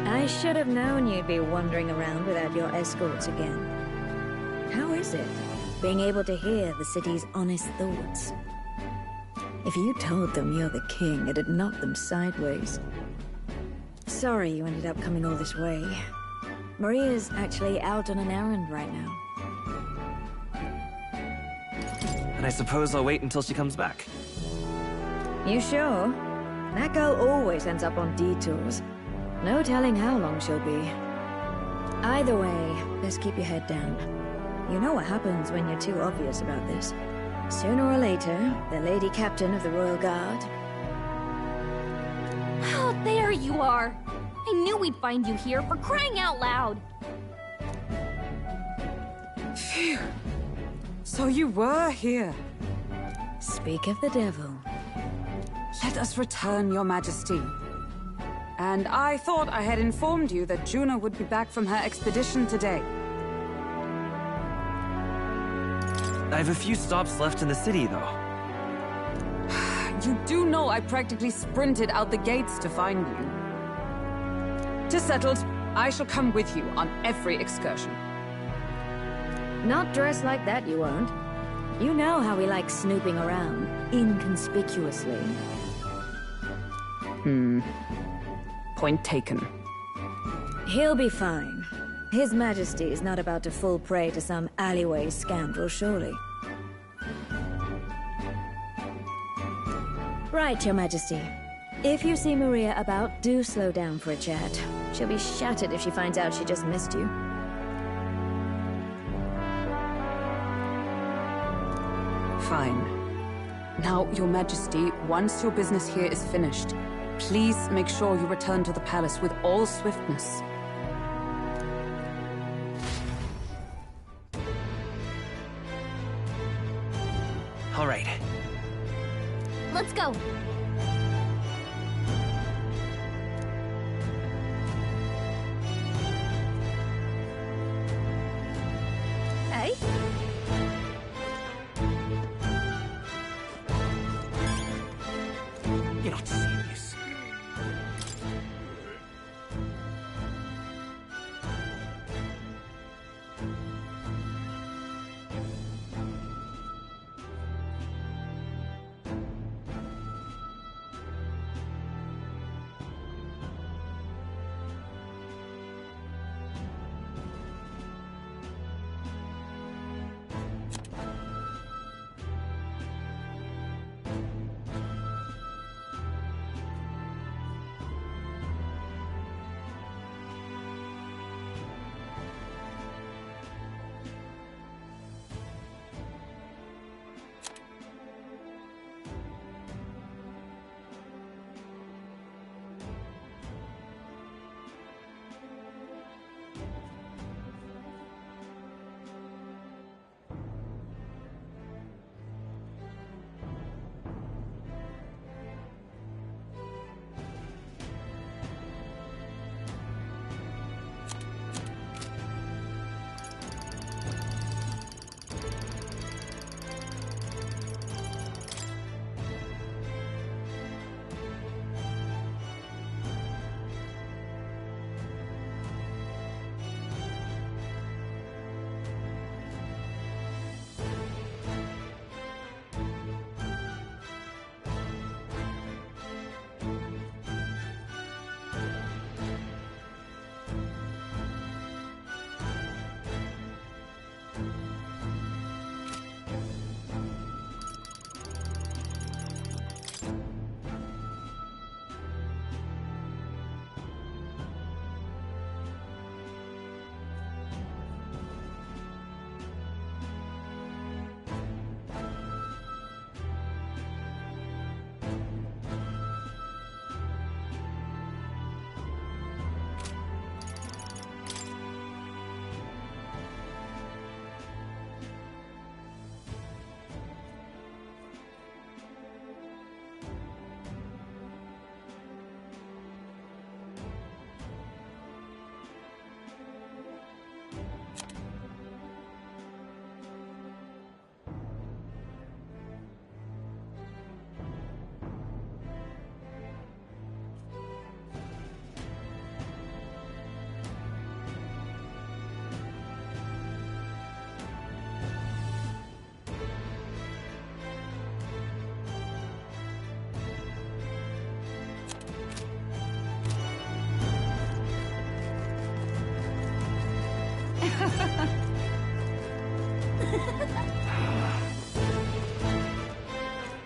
I should have known you'd be wandering around without your escorts again. How is it, being able to hear the city's honest thoughts? If you told them you're the king, it'd knock them sideways. Sorry you ended up coming all this way. Maria's actually out on an errand right now. And I suppose I'll wait until she comes back. You sure? That girl always ends up on detours. No telling how long she'll be. Either way, best keep your head down. You know what happens when you're too obvious about this. Sooner or later, the Lady Captain of the Royal Guard... Oh, there you are! I knew we'd find you here, for crying out loud! Phew. So you were here. Speak of the devil. Let us return, Your Majesty. And I thought I had informed you that Juna would be back from her expedition today. I have a few stops left in the city, though. You do know I practically sprinted out the gates to find you. 'Tis settled. I shall come with you on every excursion. Not dressed like that, you won't. You know how we like snooping around, inconspicuously. Point taken. He'll be fine. His Majesty is not about to fall prey to some alleyway scoundrel, surely. Right, Your Majesty. If you see Maria about, do slow down for a chat. She'll be shattered if she finds out she just missed you. Fine. Now, Your Majesty, once your business here is finished, please make sure you return to the palace with all swiftness. All right. Let's go! Hey? You're not serious.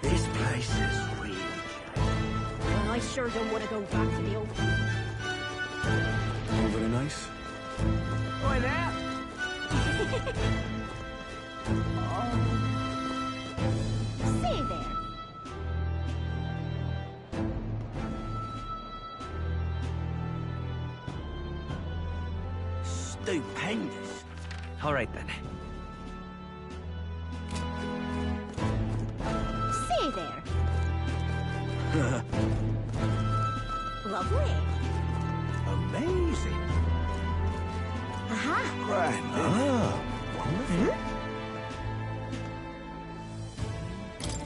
This place is really Well, I sure don't want to go back to the old... Over the nice? Oi there! Say there. stupendous. All right, then. Say there. Lovely. Amazing. Aha. Grand. Wonderful.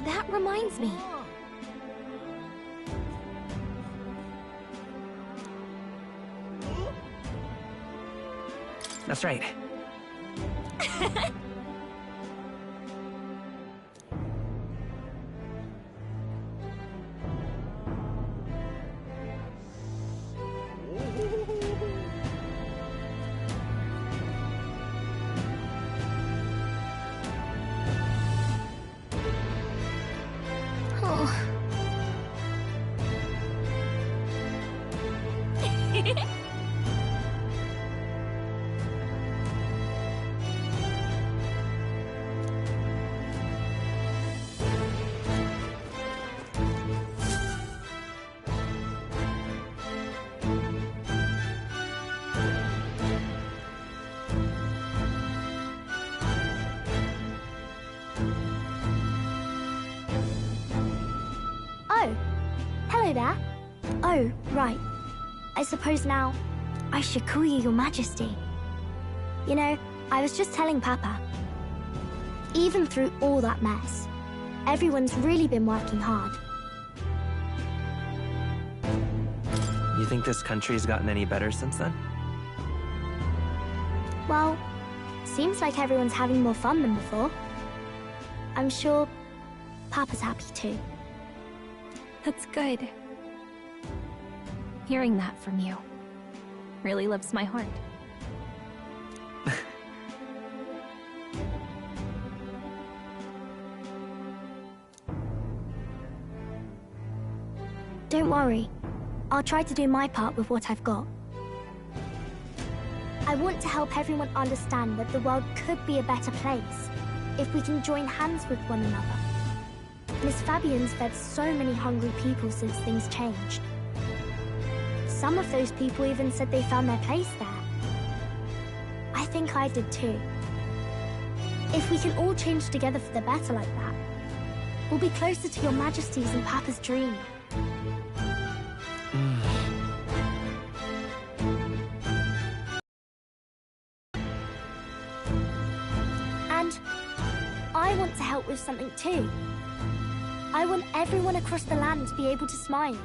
That reminds me. That's right. Oh. Oh, hello there. Oh, right. I suppose now I should call you Your Majesty. You know, I was just telling Papa. Even through all that mess, everyone's really been working hard. You think this country's gotten any better since then? Well, seems like everyone's having more fun than before. I'm sure Papa's happy too. That's good. Hearing that from you really lifts my heart. Don't worry. I'll try to do my part with what I've got. I want to help everyone understand that the world could be a better place if we can join hands with one another. Miss Fabian's fed so many hungry people since things changed. Some of those people even said they found their place there. I think I did too. If we can all change together for the better like that, we'll be closer to Your Majesty's and Papa's dream. And I want to help with something too. I want everyone across the land to be able to smile.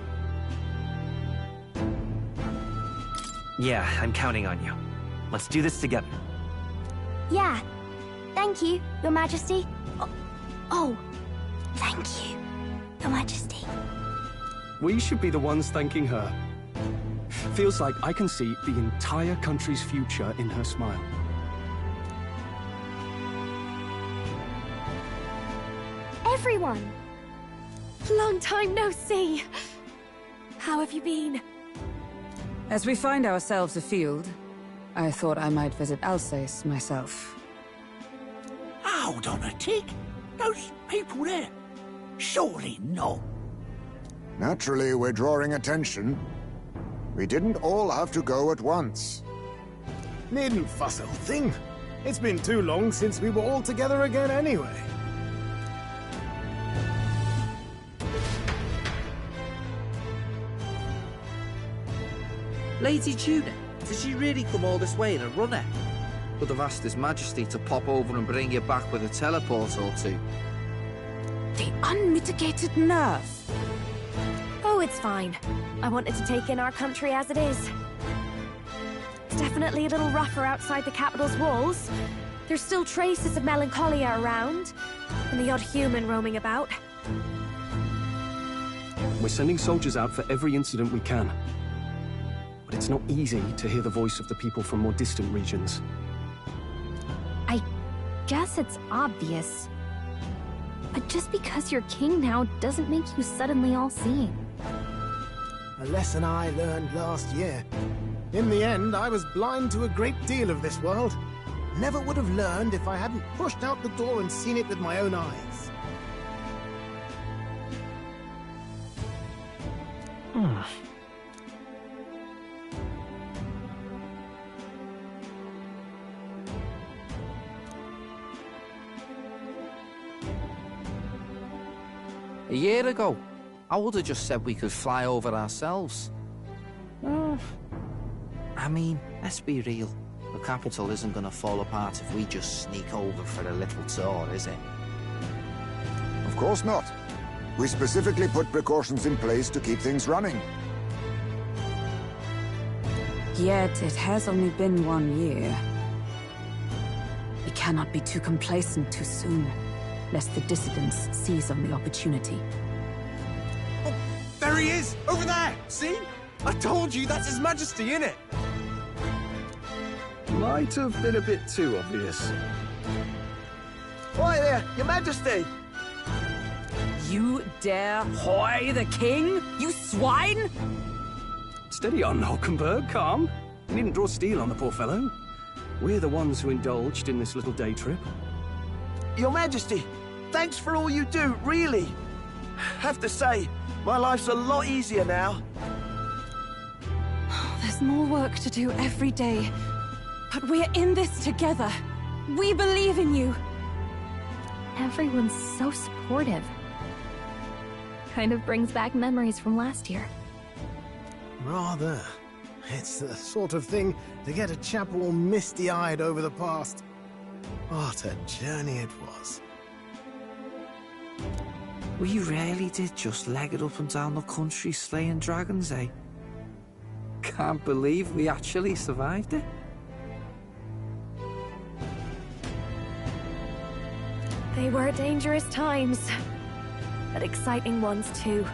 Yeah, I'm counting on you. Let's do this together. Yeah. Thank you, Your Majesty. Oh, thank you, Your Majesty. We should be the ones thanking her. Feels like I can see the entire country's future in her smile. Everyone! Long time no see. How have you been? As we find ourselves afield, I thought I might visit Alsace myself. Hold on a tick. Those people there. Surely not. Naturally, we're drawing attention. We didn't all have to go at once. Needn't fuss, old thing. It's been too long since we were all together again anyway. Lady Tuna, did she really come all this way in a runner? Could have asked His Majesty to pop over and bring you back with a teleport or two. The unmitigated nerve. Oh, it's fine. I wanted to take in our country as it is. It's definitely a little rougher outside the capital's walls. There's still traces of melancholia around, and the odd human roaming about. We're sending soldiers out for every incident we can. But it's not easy to hear the voice of the people from more distant regions. guess it's obvious. But just because you're king now doesn't make you suddenly all-seeing. A lesson I learned last year. In the end, I was blind to a great deal of this world. Never would have learned if I hadn't pushed out the door and seen it with my own eyes. A year ago, I would have just said we could fly over ourselves. I mean, let's be real. The capital isn't gonna fall apart if we just sneak over for a little tour, is it? Of course not. We specifically put precautions in place to keep things running. Yet it has only been 1 year. We cannot be too complacent too soon, lest the dissidents seize on the opportunity. Oh, there he is! Over there! See? I told you, that's His Majesty, innit? Might have been a bit too obvious. Right there, Your Majesty! You dare hoy the king? You swine! Steady on, Hulkenberg, calm. You needn't draw steel on the poor fellow. We're the ones who indulged in this little day trip. Your Majesty, thanks for all you do, really. Have to say, my life's a lot easier now. There's more work to do every day. But we're in this together. We believe in you. Everyone's so supportive. Kind of brings back memories from last year. Rather. It's the sort of thing to get a chap all misty-eyed over the past. What a journey it was. We really did just leg it up and down the country slaying dragons, eh? Can't believe we actually survived it. They were dangerous times, but exciting ones too.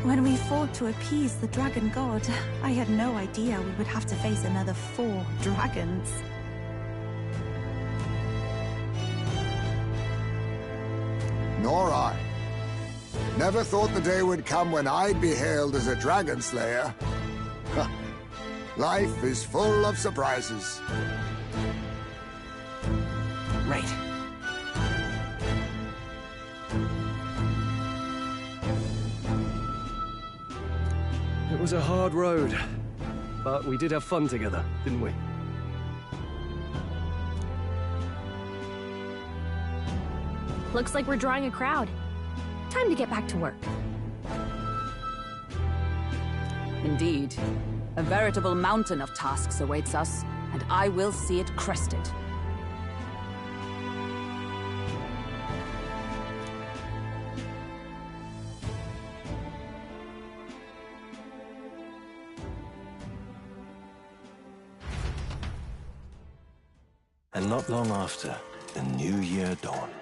When we fought to appease the dragon god, I had no idea we would have to face another 4 dragons. Nor I. Never thought the day would come when I'd be hailed as a dragon slayer. Huh. Life is full of surprises. Right. It was a hard road, but we did have fun together, didn't we? Looks like we're drawing a crowd. Time to get back to work. Indeed. A veritable mountain of tasks awaits us, and I will see it crested. And not long after, the new year dawned.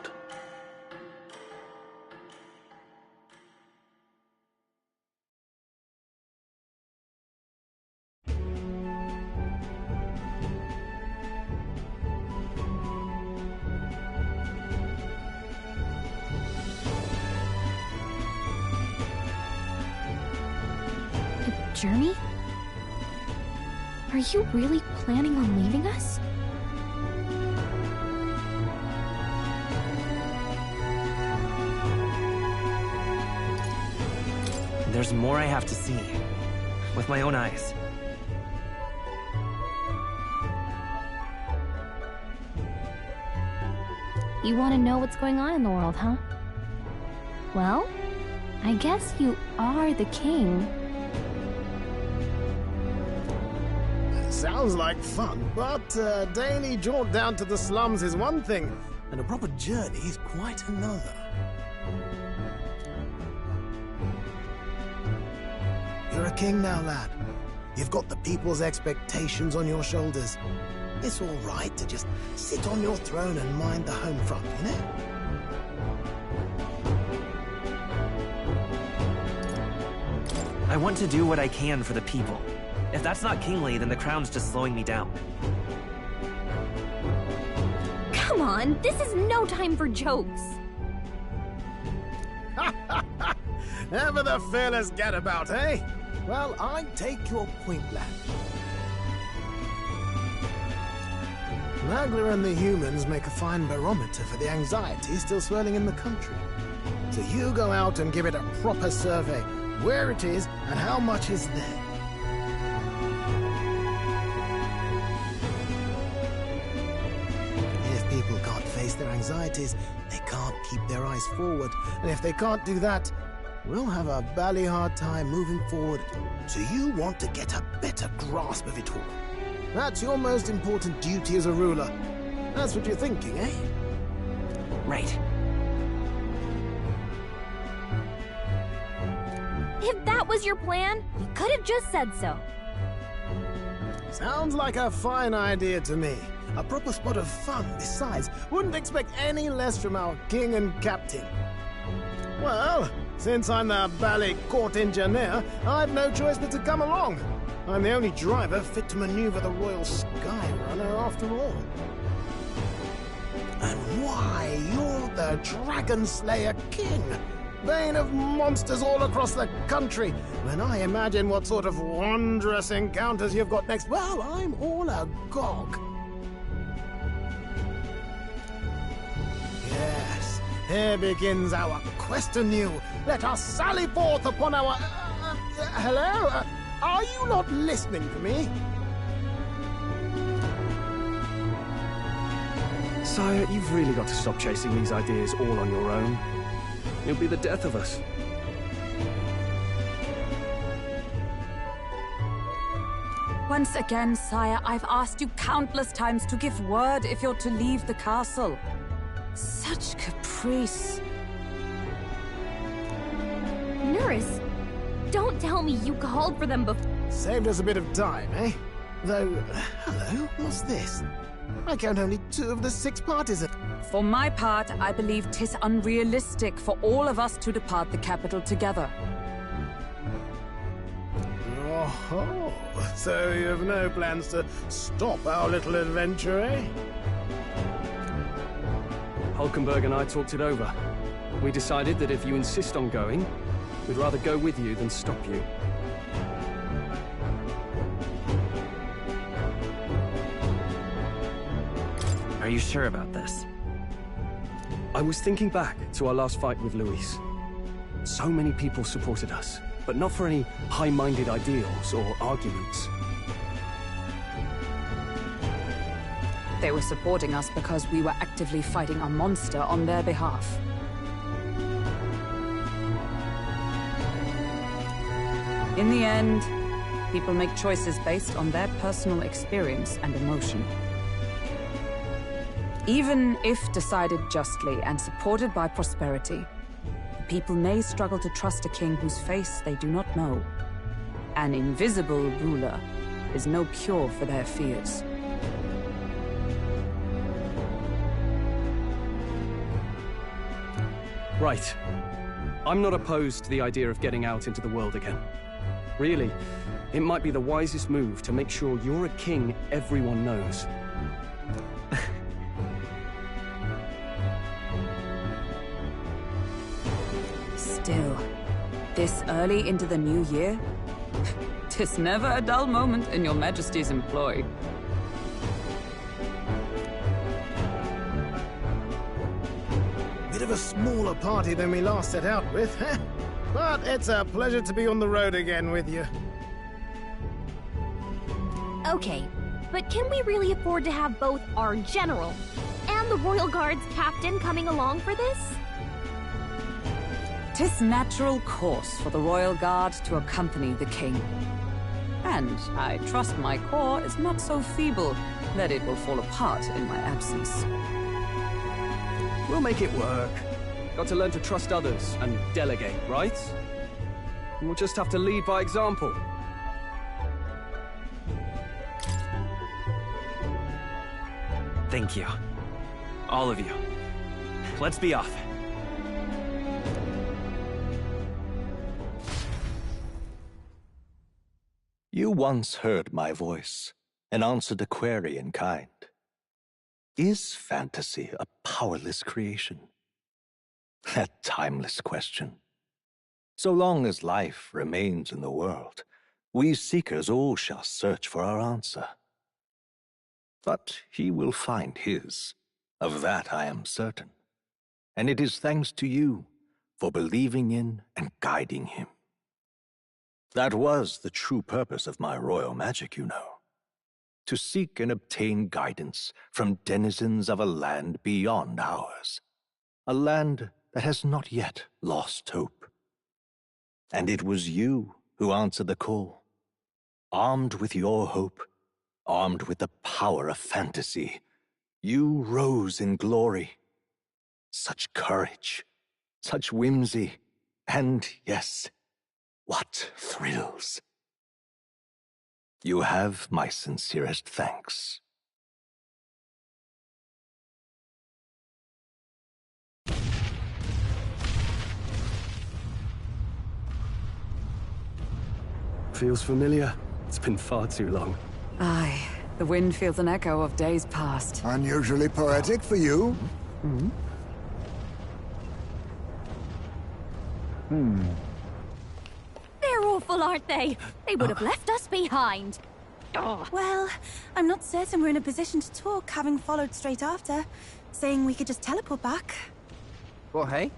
A journey? Are you really planning on leaving us? There's more I have to see. With my own eyes. You want to know what's going on in the world, huh? Well, I guess you are the king. Sounds like fun, but a daily jaunt down to the slums is one thing, and a proper journey is quite another. You're a king now, lad. You've got the people's expectations on your shoulders. It's all right to just sit on your throne and mind the home front, you know? I want to do what I can for the people. If that's not kingly, then the crown's just slowing me down. on, this is no time for jokes. Ever the fearless gadabout, eh? Well, I take your point, lad. Magla and the humans make a fine barometer for the anxiety still swirling in the country. So you go out and give it a proper survey. Where it is and how much is there. If people can't face their anxieties, they can't keep their eyes forward. And if they can't do that, we'll have a bally hard time moving forward. So you want to get a better grasp of it all. That's your most important duty as a ruler. That's what you're thinking, eh? Right. If that was your plan, you could have just said so. Sounds like a fine idea to me. A proper spot of fun, besides. Wouldn't expect any less from our king and captain. Well, since I'm the bally court engineer, I've no choice but to come along. I'm the only driver fit to maneuver the Royal Skyrunner after all. And why, you're the Dragon Slayer King, bane of monsters all across the country. When I imagine what sort of wondrous encounters you've got next, well, I'm all agog. Yes, here begins our quest anew. Let us sally forth upon our... hello? Are you not listening to me? Sire, you've really got to stop chasing these ideas all on your own. It'll be the death of us. Once again, sire, I've asked you countless times to give word if you're to leave the castle. Such caprice. Nurse, don't tell me you called for them before. Saved us a bit of time, eh? Though, hello, what's this? I count only 2 of the 6 parties. For my part, I believe 'tis unrealistic for all of us to depart the capital together. Oh, so you have no plans to stop our little adventure, eh? Hulkenberg and I talked it over. We decided that if you insist on going, we'd rather go with you than stop you. Are you sure about this? I was thinking back to our last fight with Luis. So many people supported us, but not for any high-minded ideals or arguments. They were supporting us because we were actively fighting a monster on their behalf. In the end, people make choices based on their personal experience and emotion. Even if decided justly and supported by prosperity, people may struggle to trust a king whose face they do not know. An invisible ruler is no cure for their fears. Right. I'm not opposed to the idea of getting out into the world again. Really, it might be the wisest move to make sure you're a king everyone knows. Still, this early into the new year? 'Tis never a dull moment in your Majesty's employ. Bit of a smaller party than we last set out with, huh? But it's a pleasure to be on the road again with you. Okay, but can we really afford to have both our general and the Royal Guard's captain coming along for this? 'Tis natural course for the Royal Guard to accompany the king. And I trust my corps is not so feeble that it will fall apart in my absence. We'll make it work. Got to learn to trust others and delegate, right? And we'll just have to lead by example. Thank you. All of you. Let's be off. You once heard my voice and answered a query in kind. Is fantasy a powerless creation? A timeless question. So long as life remains in the world, we seekers all shall search for our answer. But he will find his. Of that I am certain. And it is thanks to you for believing in and guiding him. That was the true purpose of my royal magic, you know. To seek and obtain guidance from denizens of a land beyond ours. A land that has not yet lost hope. And it was you who answered the call. Armed with your hope, armed with the power of fantasy, you rose in glory. Such courage, such whimsy, and yes, what thrills. You have my sincerest thanks. Feels familiar. It's been far too long. Aye, the wind feels an echo of days past. Unusually poetic for you. They're awful, aren't they? They would have left us behind. Well, I'm not certain we're in a position to talk, having followed straight after, saying we could just teleport back. Well, hey,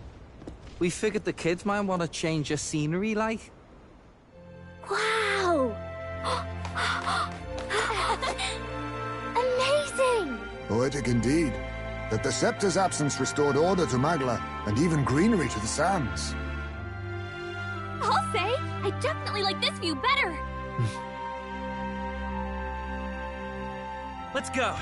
we figured the kids might want to change your scenery, like. Wow! Amazing! Poetic indeed. That the scepter's absence restored order to Magla, and even greenery to the sands. I'll say, I definitely like this view better. Let's go.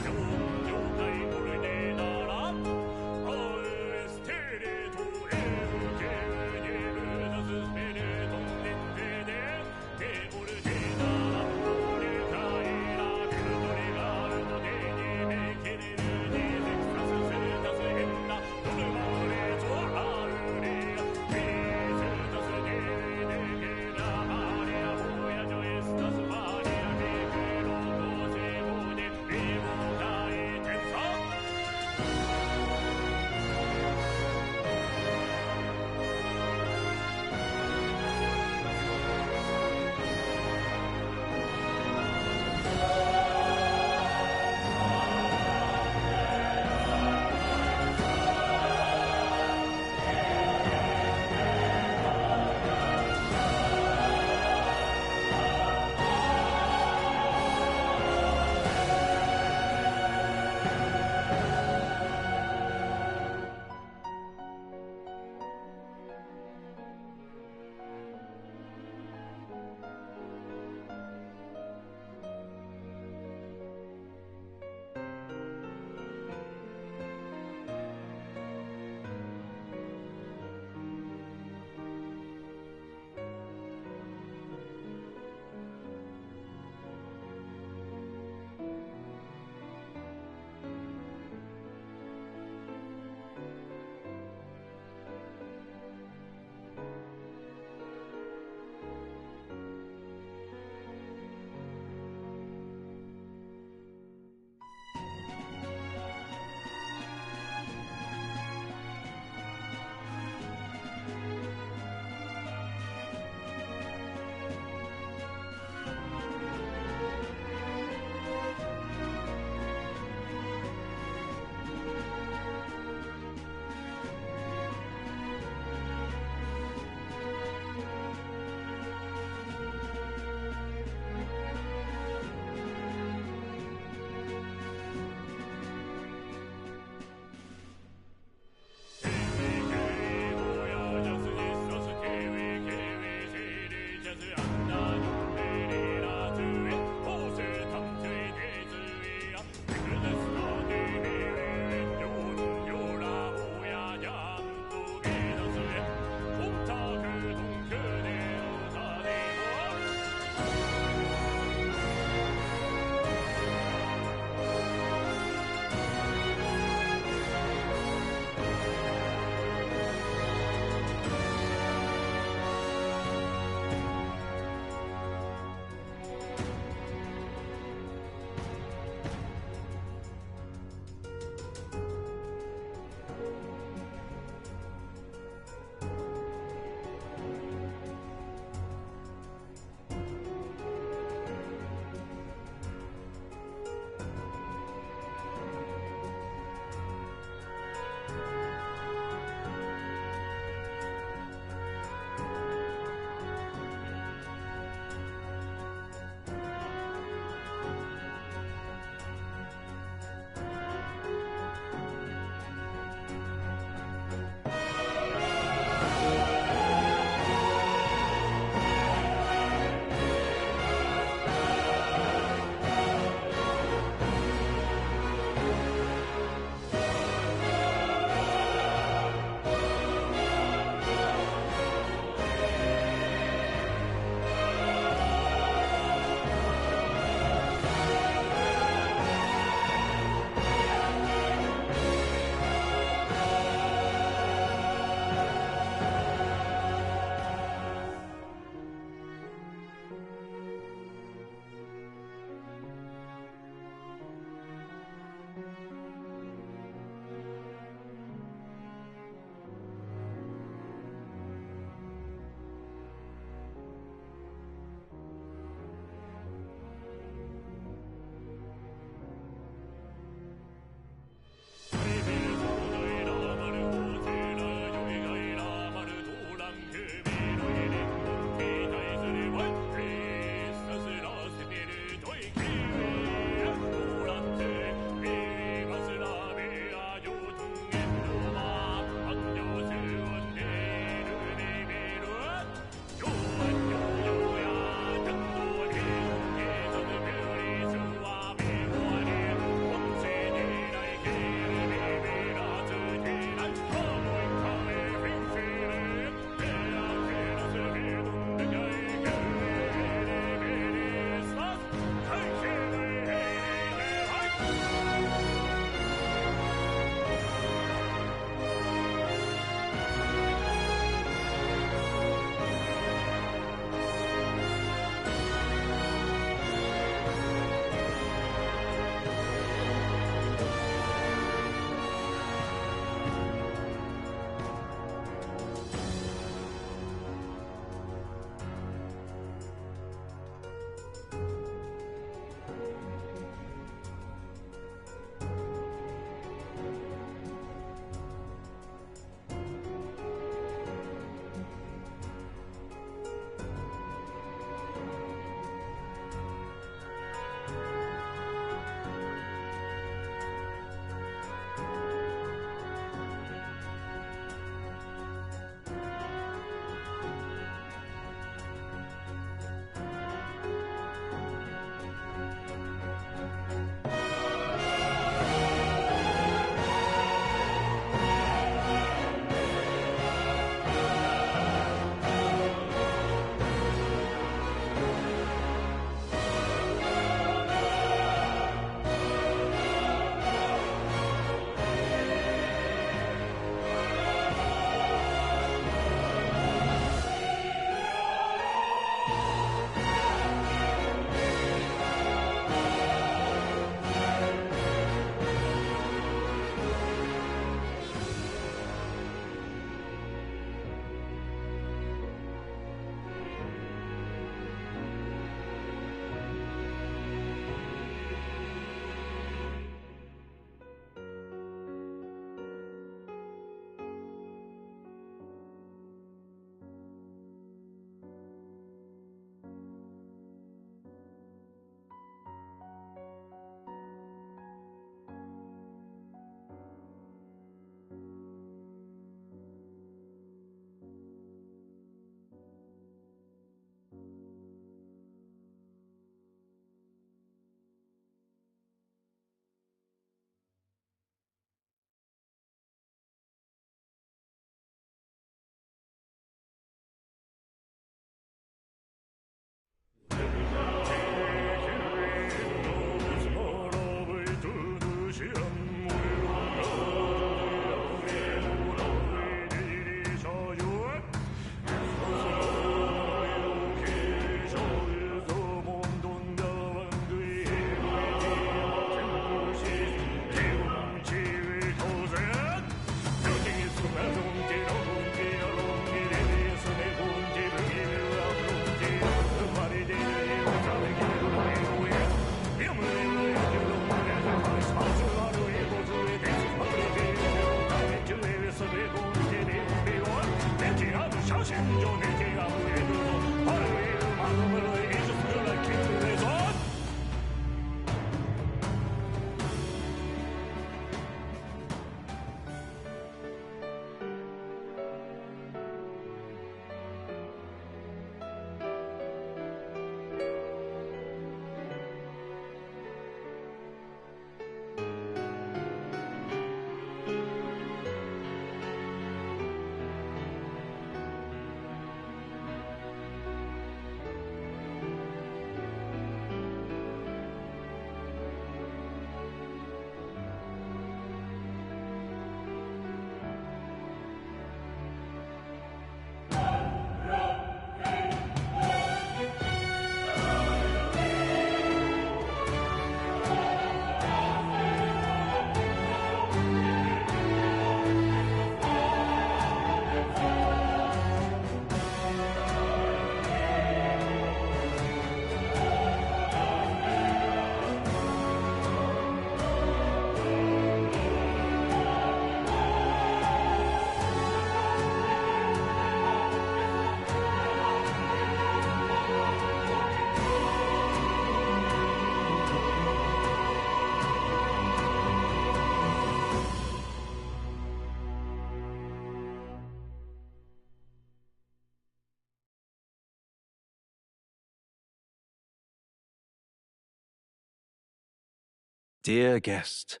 Dear guest,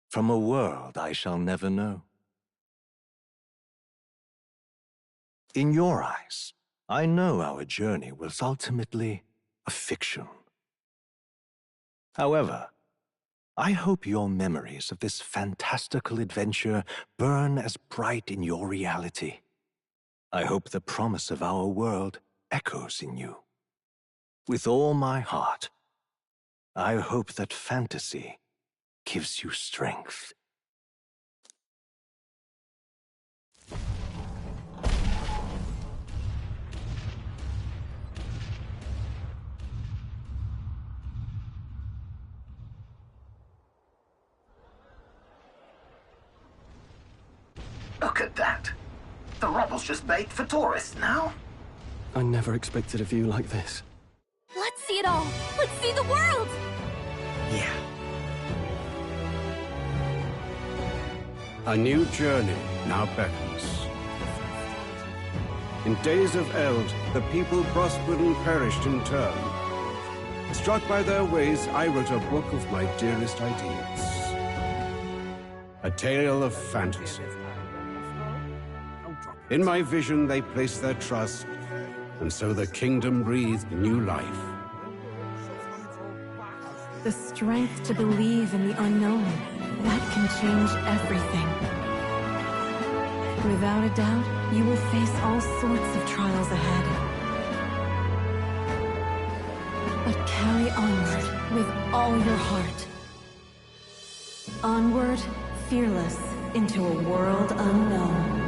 from a world I shall never know. In your eyes, I know our journey was ultimately a fiction. However, I hope your memories of this fantastical adventure burn as bright in your reality. I hope the promise of our world echoes in you. With all my heart, I hope that fantasy gives you strength. Look at that. The rubble's just bait for tourists now. I never expected a view like this. Let's see it all. Let's see the world. Yeah. A new journey now beckons. In days of eld, the people prospered and perished in turn. Struck by their ways, I wrote a book of my dearest ideas. A tale of fantasy. In my vision, they placed their trust, and so the kingdom breathed new life. The strength to believe in the unknown, that can change everything. Without a doubt, you will face all sorts of trials ahead. But carry onward with all your heart. Onward, fearless, into a world unknown.